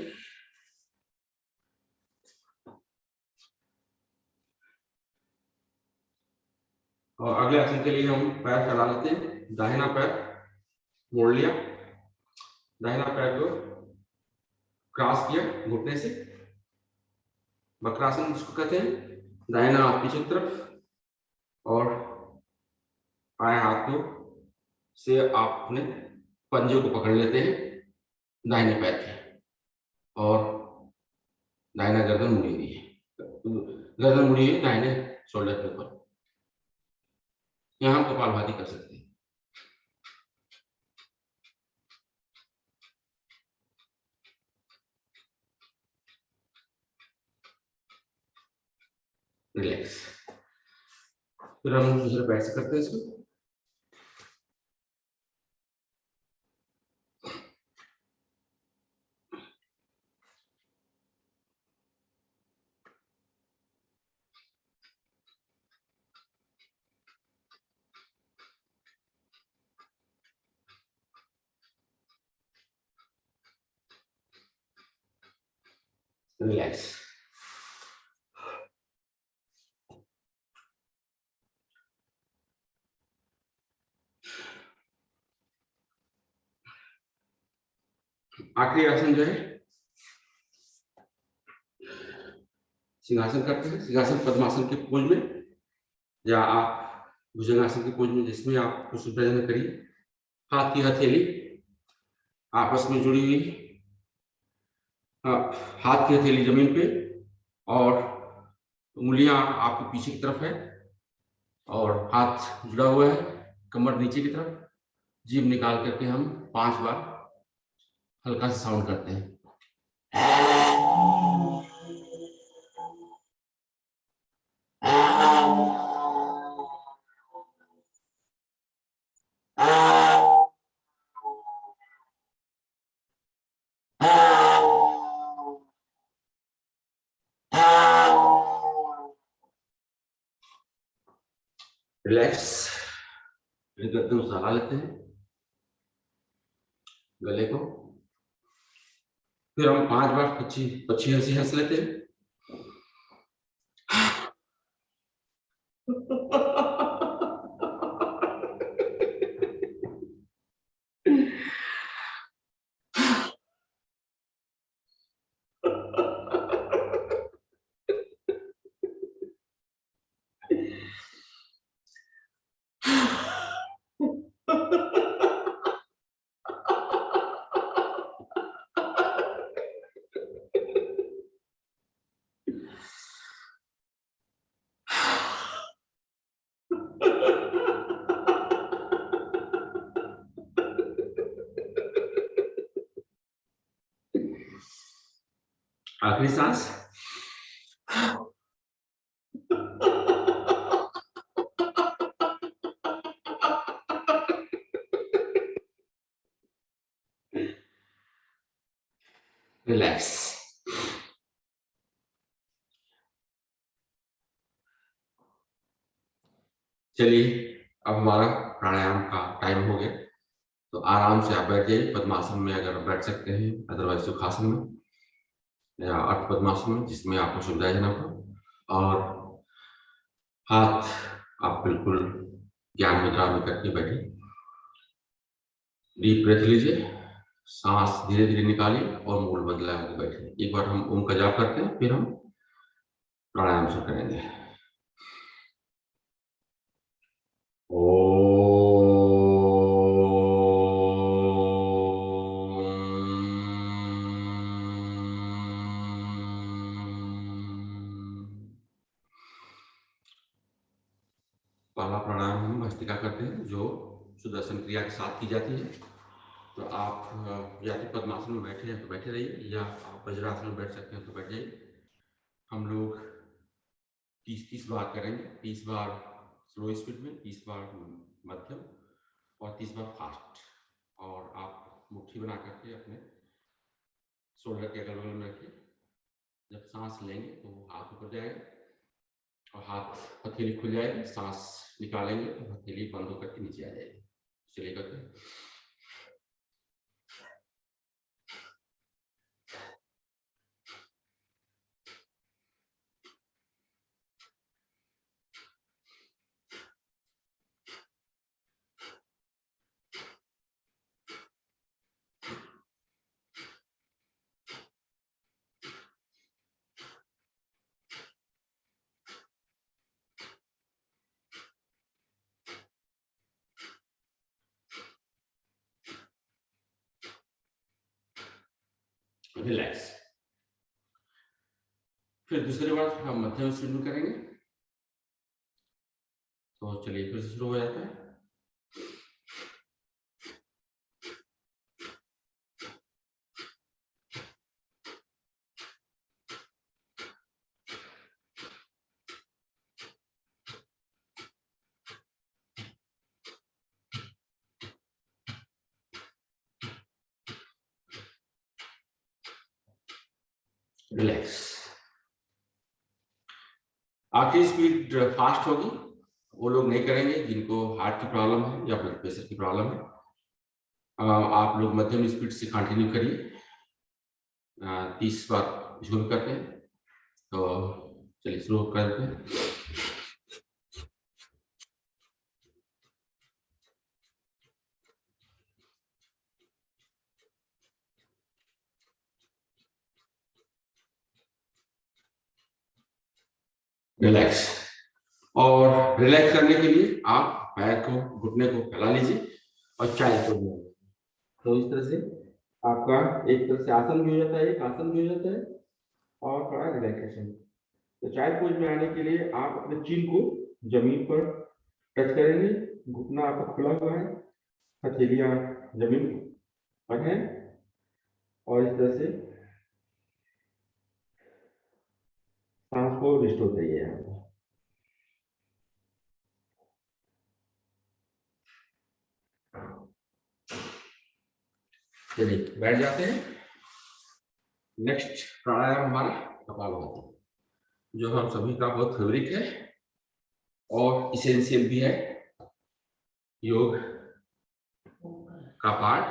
और अगले आसन के लिए हम पैर फैला लेते हैं। दाहिना पैर मोड़ लिया, दाहिना पैर को क्रॉस किया घुटने से, वक्रासन जिसको कहते हैं। दाहिना हाथ पीछे की तरफ और बाएं हाथ को से आप अपने पंजे को पकड़ लेते हैं दाहिने पैर के, और दाहिना गर्दन मुड़ी हुई है, गर्दन मुड़ी हुई दाहिने शोल्डर के ऊपर। यहाँ हम कपालभाति कर सकते हैं। रिलैक्स। फिर हम दूसरे पैर से करते हैं इसको। रिलैक्स। आखिरी आसन जो है सिंहासन करते हैं। सिंहासन पद्मासन के पोज में, या आप भुजंगासन की पोज में, जिसमें आप कुछ प्रयत्न करिए। हाथ की हथेली आपस में जुड़ी हुई, हाथ की हथेली जमीन पे और उंगलियां आपके पीछे की तरफ है और हाथ जुड़ा हुआ है कमर नीचे की तरफ। जीभ निकाल करके हम 5 बार हल्का सा साउंड करते हैं। रिलैक्स। गर्दन उतारा लेते हैं, गले को। फिर हम 5 बार अच्छी अच्छी हंसी हंस लेते हैं। आखिरी सांस। रिलैक्स। चलिए, अब हमारा प्राणायाम का टाइम हो गया, तो आराम से आप बैठ जाइए। पद्मासन में अगर बैठ सकते हैं, अदरवाइज सुखासन में या अर्ध पद्मासन में, जिसमें आपको सुविधाजनक हो। और हाथ आप बिल्कुल ज्ञान मुद्रा में करके बैठिए। डीप ब्रेथ लीजिए, सांस धीरे धीरे निकालिए और मूड बदला के बैठिए। एक बार हम ओम का जाप करते हैं, फिर हम प्राणायाम शुरू करेंगे। पहला प्राणायाम हम भस्त्रिका करते हैं, जो सुदर्शन क्रिया के साथ की जाती है। तो आप या तो पद्मासन में बैठे हैं तो बैठे रहिए, या आप वज्रासन में बैठ सकते हैं तो बैठ जाइए। हम लोग 30-30 बार करेंगे। 30 बार स्लो स्पीड में, 30 बार मध्यम और 30 बार फास्ट। और आप मुट्ठी बना करके अपने शोल्डर के अगल बगल में रखिए। जब सांस लेंगे तो हाथ ऊपर जाएगा और हाथ हथेली खुल जाएगी। सांस निकालेंगे तो हथेली बंद होकर के नीचे आ जाएगी। चलिए करते हैं। रिलैक्स। फिर दूसरी बार हम मध्यम स्पीड में करेंगे। तो चलिए फिर से शुरू हो जाता है। रिलैक्स। आखिरी स्पीड फास्ट होगी, वो लोग नहीं करेंगे जिनको हार्ट की प्रॉब्लम है या ब्लड प्रेशर की प्रॉब्लम है। आप लोग मध्यम स्पीड से कंटिन्यू करिए। 30 बार इसको भी करते हैं। तो चलिए शुरू करते हैं। रिलैक्स। और रिलैक्स करने के लिए आप पैर को, घुटने को फैला लीजिए और चाइल्ड पोज में। तो इस तरह से आपका एक तरह से आसन भी हो जाता है, एक आसन भी हो जाता है और थोड़ा रिलैक्सेशन। तो चाइल्ड पोज में आने के लिए आप अपने चिन को जमीन पर टच करेंगे, घुटना आपका खुला हुआ है, हथेलियां जमीन पर है और इस तरह से सांस को रिस्टोर करिए। चलिए बैठ जाते हैं। नेक्स्ट प्राणायाम हमारा कपालभाति, जो हम सभी का बहुत फेवरेट है और इसेंशियल भी है। योग का पार्ट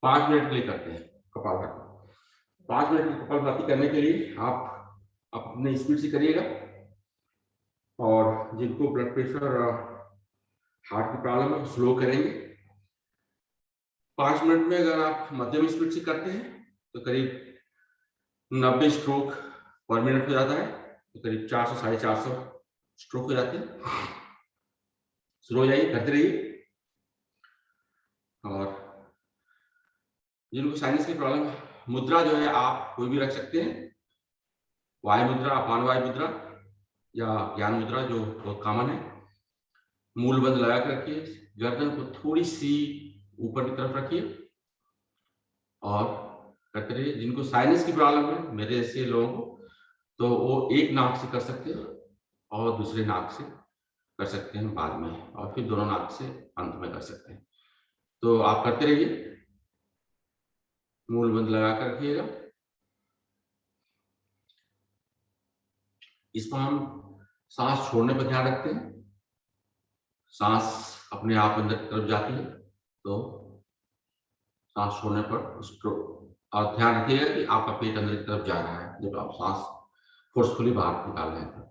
5 मिनट के लिए करते हैं कपालभाति। 5 मिनट की कपालभाति करने के लिए आप अपने स्पीड से करिएगा और जिनको ब्लड प्रेशर और हार्ट की प्रॉब्लम है स्लो करेंगे। 5 मिनट में अगर आप मध्यम स्पीड से करते हैं तो करीब 90 स्ट्रोक पर मिनट हो जाता है, तो करीब 400 450 स्ट्रोक हो जाते हैं। स्लो जाइए, करते रहिए। और जिनको साइनस की प्रॉब्लम है, मुद्रा जो है आप कोई भी रख सकते हैं। वायु मुद्रा, अपान वायु मुद्रा या ज्ञान मुद्रा जो बहुत कॉमन है। मूल बंद लगा कर रखिए, गर्दन को थोड़ी सी ऊपर की तरफ रखिए और करते रहिए। जिनको साइनस की प्रॉब्लम है, मेरे जैसे लोगों को, तो वो एक नाक से कर सकते हैं और दूसरे नाक से कर सकते हैं बाद में, और फिर दोनों नाक से अंत में कर सकते हैं। तो आप करते रहिए, मूल बंद लगा कर रखिएगा। इसको हम सांस छोड़ने पर ध्यान रखते हैं। सांस अपने आप अंदर की तरफ जाती है, तो सांस छोड़ने पर उसको और ध्यान रखिएगा कि आपका पेट अंदर की तरफ जा रहा है जब आप सांस फोर्सफुली बाहर निकाल रहे हैं।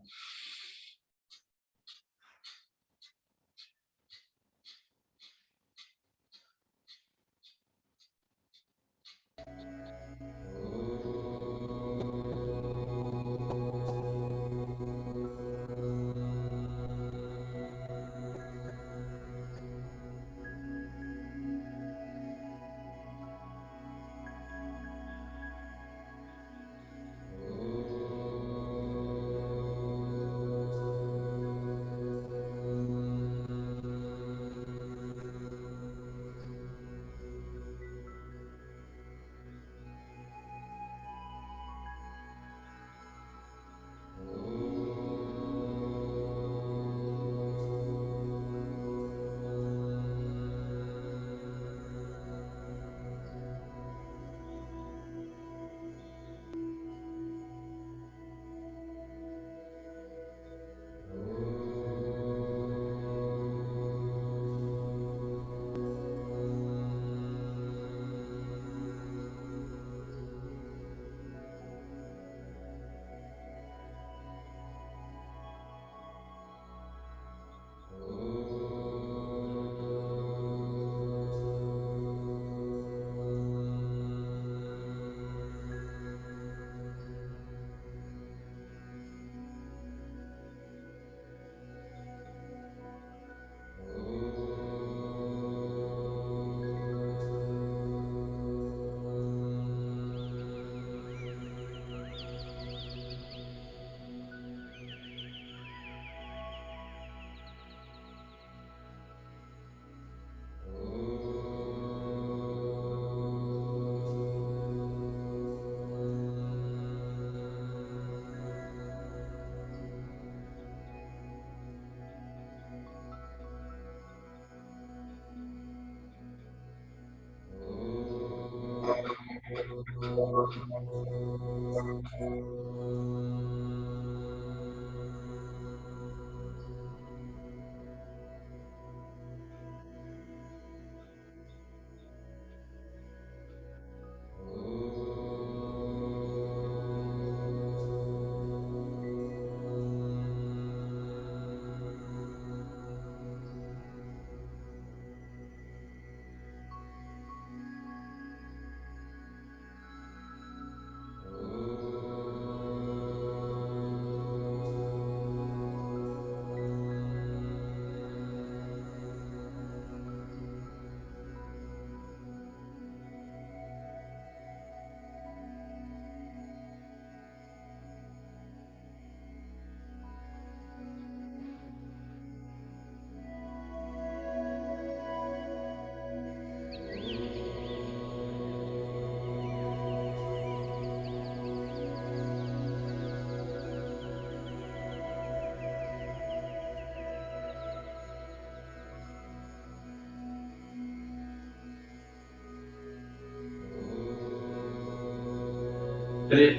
चलिए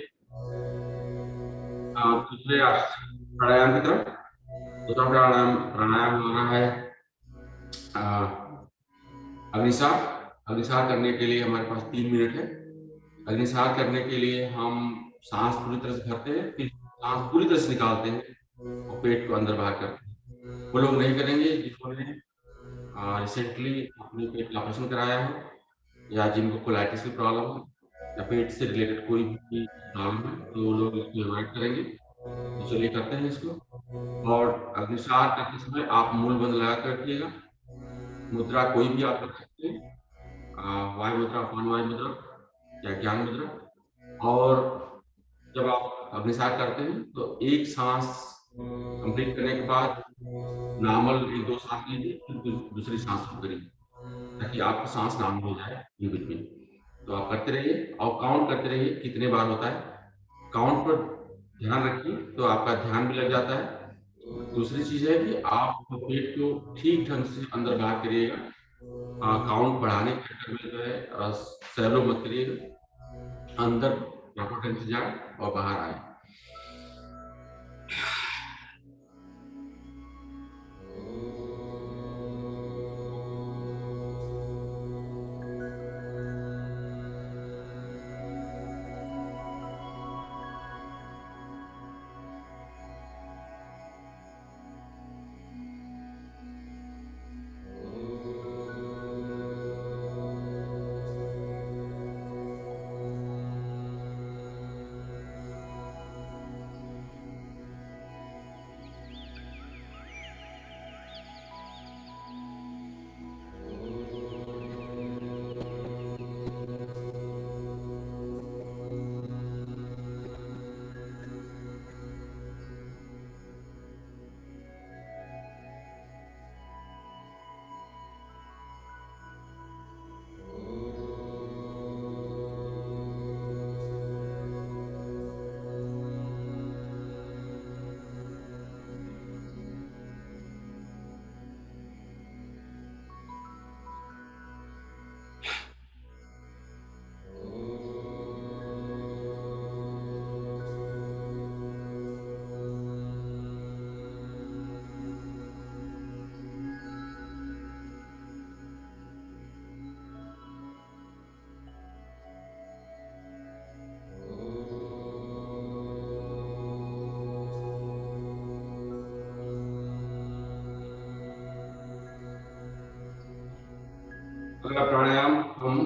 दूसरे प्राणायाम की तरफ। दूसरा प्राणायाम प्राणायाम हमारा है अग्निसार। अग्निसार करने के लिए हमारे पास 3 मिनट है। अग्निसार करने के लिए हम सांस पूरी तरह से भरते हैं, फिर सांस पूरी तरह से निकालते हैं और पेट को अंदर बाहर करते हैं। वो लोग नहीं करेंगे जिन्होंने रिसेंटली अपने पेट का ऑपरेशन कराया है या जिनको कोलाइटिस की प्रॉब्लम है या पेट से रिलेटेड कोई भी प्रॉब्लम है, तो वो लोग इसको अवॉइड करेंगे। तो चलिए करते हैं इसको। और अग्निसार करते समय आप मूल बंद लगा कर रखिएगा। मुद्रा कोई भी आप रख सकते हैं, वायु मुद्रा, अपान वायु मुद्रा या ज्ञान मुद्रा। और जब आप अग्निसार करते हैं तो एक सांस कंप्लीट करने के बाद नॉर्मल 1-2 सांस लीजिए, फिर दूसरी सांस को करिए ताकि आपकी सांस नॉर्मल हो जाए इन बिटवीन। तो आप करते रहिए और काउंट करते रहिए कितने बार होता है। काउंट पर ध्यान रखिए तो आपका ध्यान भी लग जाता है। दूसरी चीज है कि आप पेट को ठीक ढंग से अंदर बाहर करिएगा। काउंट बढ़ाने के चक्कर में जो है सैलो मत करिएगा, अंदर प्रॉपर ढंग से जाए और बाहर आए। अगला प्राणायाम हम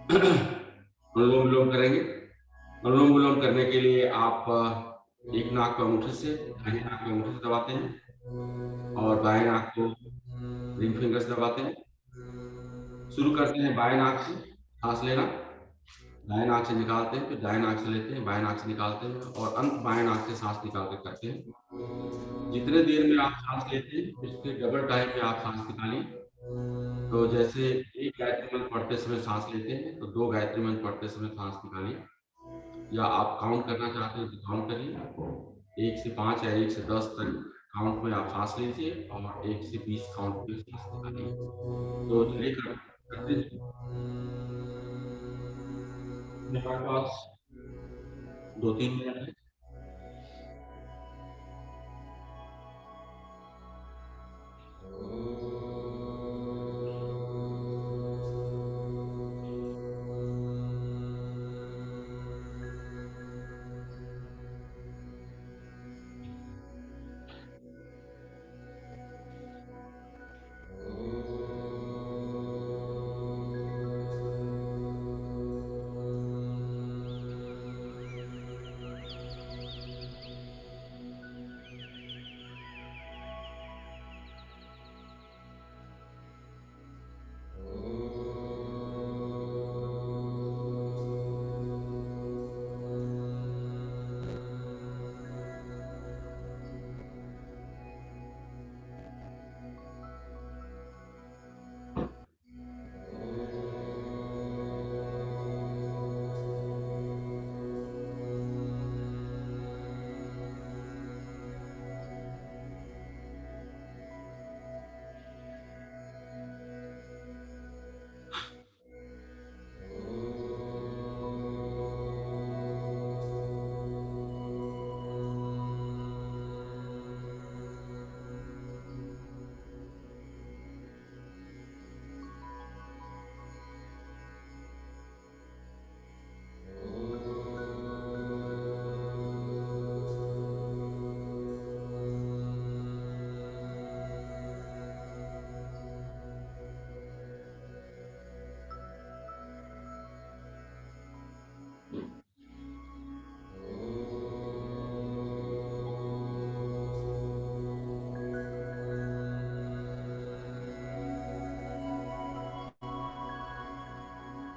अनुलोम विलोम करेंगे। अनुलोम विलोम करने के लिए आप एक नाक को अंगूठे से, दाहिने नाक को अंगूठे से दबाते हैं और बाएं नाक को रिंग फिंगर से दबाते हैं। शुरू करते हैं बाएं नाक से सांस लेना, दाएं नाक से निकालते हैं, फिर दाएं नाक से लेते हैं, बाएं नाक से निकालते हैं और अंत बाएं नाक से सांस निकाल कर करते हैं। जितने देर में आप सांस लेते हैं उसके डबल टाइम में आप सांस निकालिए। तो जैसे एक गायत्री मंत्र पढ़ते समय सांस लेते हैं तो 2 गायत्री मंत्र पढ़ते समय सांस निकालिए, या आप काउंट करना चाहते हैं तो काउंट करिए 1 से 5 या 1 से 10 तक काउंट में आप सांस लीजिए और 1 से 20 काउंट में सांस निकालिए। तो चलिए करते हैं। हमारे पास 2-3 मिनट है।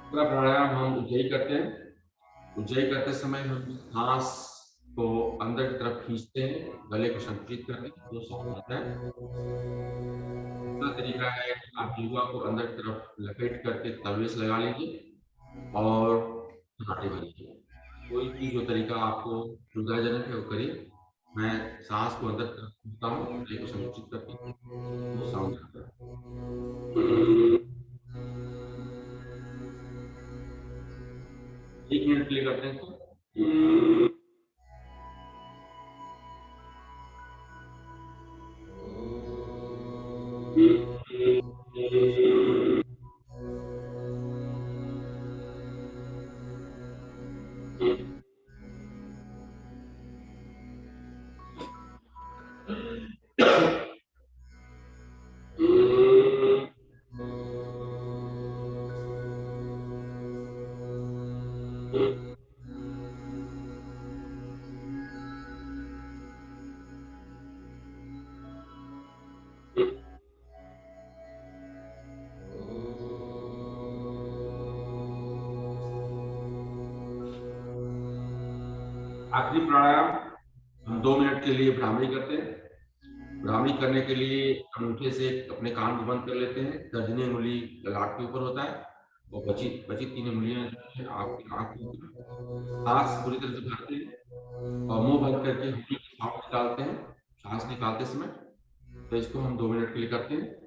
पूरा प्राणायाम हम ऊंचाई करते हैं। ऊंचाई करते समय हम सांस को अंदर की तरफ खींचते हैं, गले को संकुचित करते हैं, तो सांस आता है। दूसरा तरीका है कि आप जीवा को अंदर की तरफ लपेट करके तलवे से लगा लीजिए और घाटे भरिए। कोई भी जो तरीका आपको सुविधाजनक है वो करिए। मैं सांस को अंदर की तरफ खींचता हूँ, गले को संकुचित करके, वो साउंड आता है। 1 मिनट के लिए करते हैं इसको। आखिरी प्राणायाम हम 2 मिनट के लिए भ्रामरी करते हैं। भ्रामरी करने के लिए अंगूठे से अपने कान को बंद कर लेते हैं। तर्जनी उंगली ललाट के ऊपर होता है और बची बची 3 उंगलियां जो है आपकी आंख के ऊपर। सांस पूरी तरह से भरते हैं और मुंह बंद करके हल्की सांस निकालते हैं सांस निकालते समय। तो इसको हम 2 मिनट के लिए करते हैं।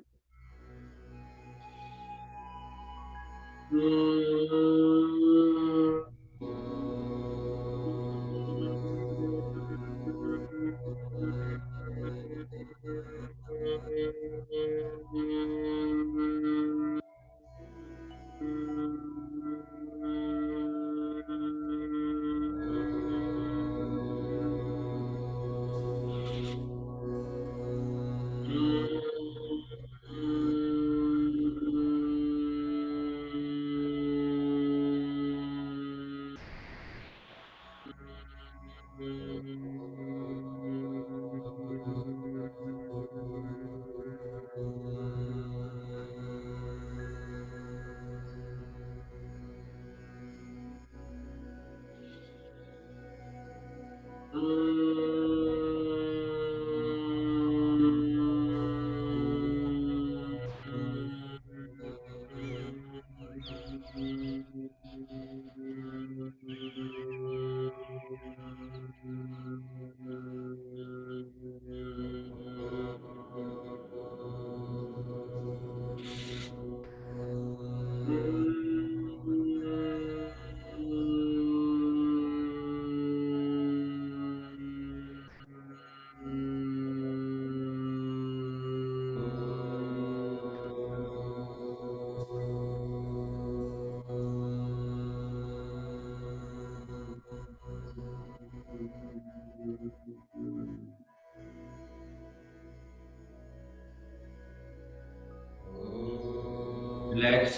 रिलैक्स।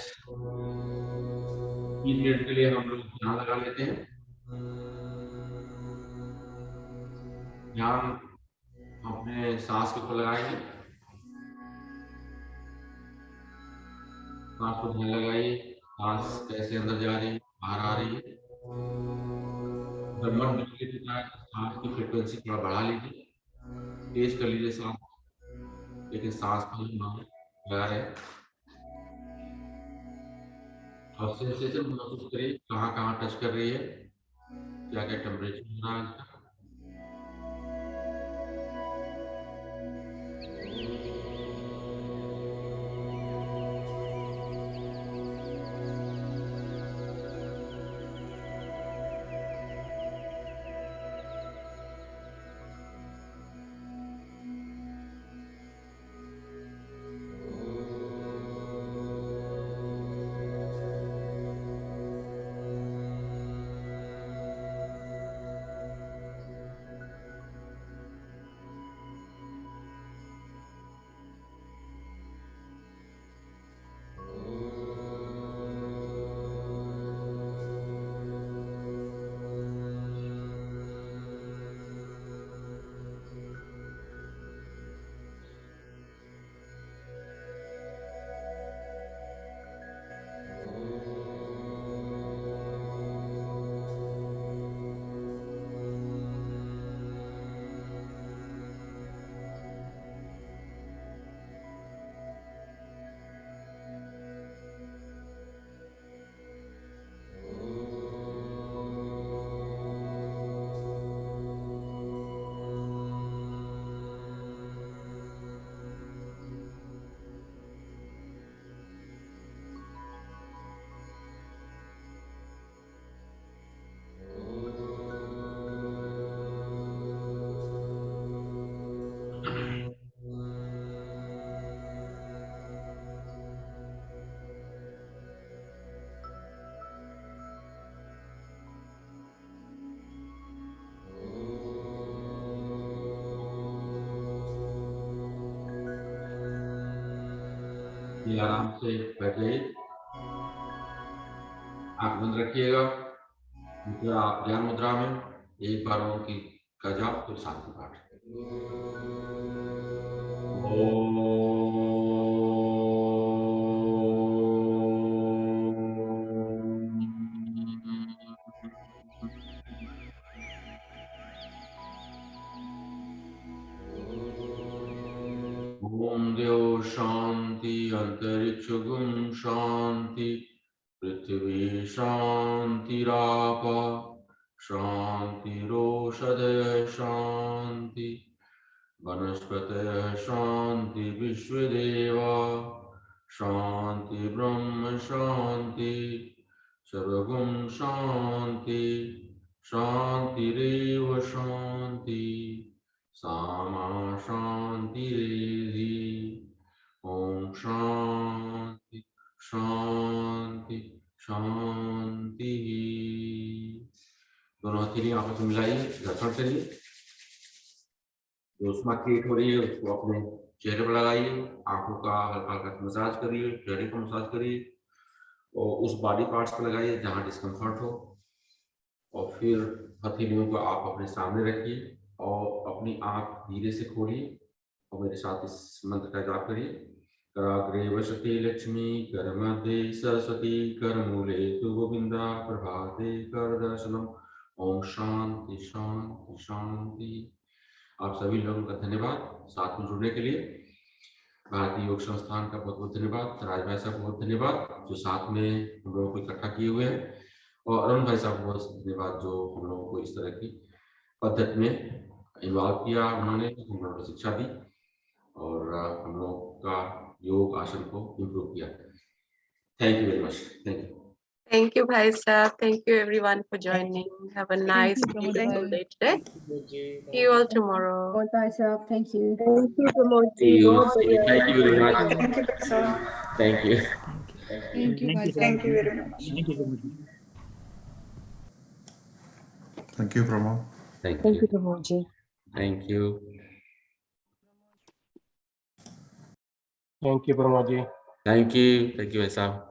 3 मिनट के लिए हम लोग ध्यान लगा लेते हैं। ध्यान अपने सांस के ऊपर लगाएंगे। सांस को ध्यान लगाइए, सांस कैसे अंदर जा रही है, बाहर आ रही है। अगर मन विचलित होता है, सांस की फ्रीक्वेंसी थोड़ा बढ़ा लीजिए, तेज कर लीजिए सांस, लेकिन सांस को ही लगा रहे हैं। और सेंसेशन महसूस करिए, कहाँ कहाँ टच कर रही है, क्या क्या टेम्परेचर हो रहा है इसका। ये आराम से बैठ जाइए, आंख बंद रखिएगा। मुद्रा, ध्यान मुद्रा में एक बार ओम का जाप, फिर शांति पाठ। ओम देव शांति, अंतरिक्ष गुम शांति, पृथ्वी शांतिराप शांतिरोषधय शांति, वनस्पतयः शांति, विश्वदेवा शांति, ब्रह्म शांति, सर्वगुण शांति, शांतिरेव शांति, सामा शांतिरेधि। ओम शांति शांति शांति। दोनों हथेलियां आपस में मिलाइए, घर्षण करिए। जो उष्मा क्रिएट हो रही है उसको अपने चेहरे पर लगाइए, आंखों का हल्का हल्का मसाज करिए, चेहरे का मसाज करिए और उस बॉडी पार्ट्स पर लगाइए जहां डिस्कम्फर्ट हो। और फिर हथेलियों को आप अपने सामने रखिए और अपनी आंख धीरे से खोलिए और मेरे साथ इस मंत्र का जाप करिए। कराग्रे वसति लक्ष्मी, कर मध्ये सरस्वती, कर मूले तु गोविंदा, प्रभाते कर दर्शनम। ओम शांति शांति शांति। आप सभी लोगों का धन्यवाद साथ में जुड़ने के लिए। भारतीय योग संस्थान का बहुत बहुत धन्यवाद। राज भाई साहब बहुत धन्यवाद जो साथ में हम लोगों को इकट्ठा किए हुए हैं, और अरुण भाई साहब को बहुत धन्यवाद जो हम लोगों को इस तरह की पद्धति में इन्वॉल्व किया, उन्होंने हम लोगों को शिक्षा दी और हम लोगों का योग आसन को इम्प्रूव किया। Thank you very much. Thank you. Thank you, Bhai Sahab. Thank you, everyone, for joining. Have a nice, beautiful day today. See you all tomorrow. Bye, sir. Thank you. Thank you, Pramod See ji. you. बहुत बढ़िया। Thank you very much. Thank you, sir. Thank you. Thank you, bye, sir. Thank you very much. Thank you, Pramod. Thank Thank you. you, Pramod ji. Thank you. Thank you, Pramod ji. Thank you भाई साहब।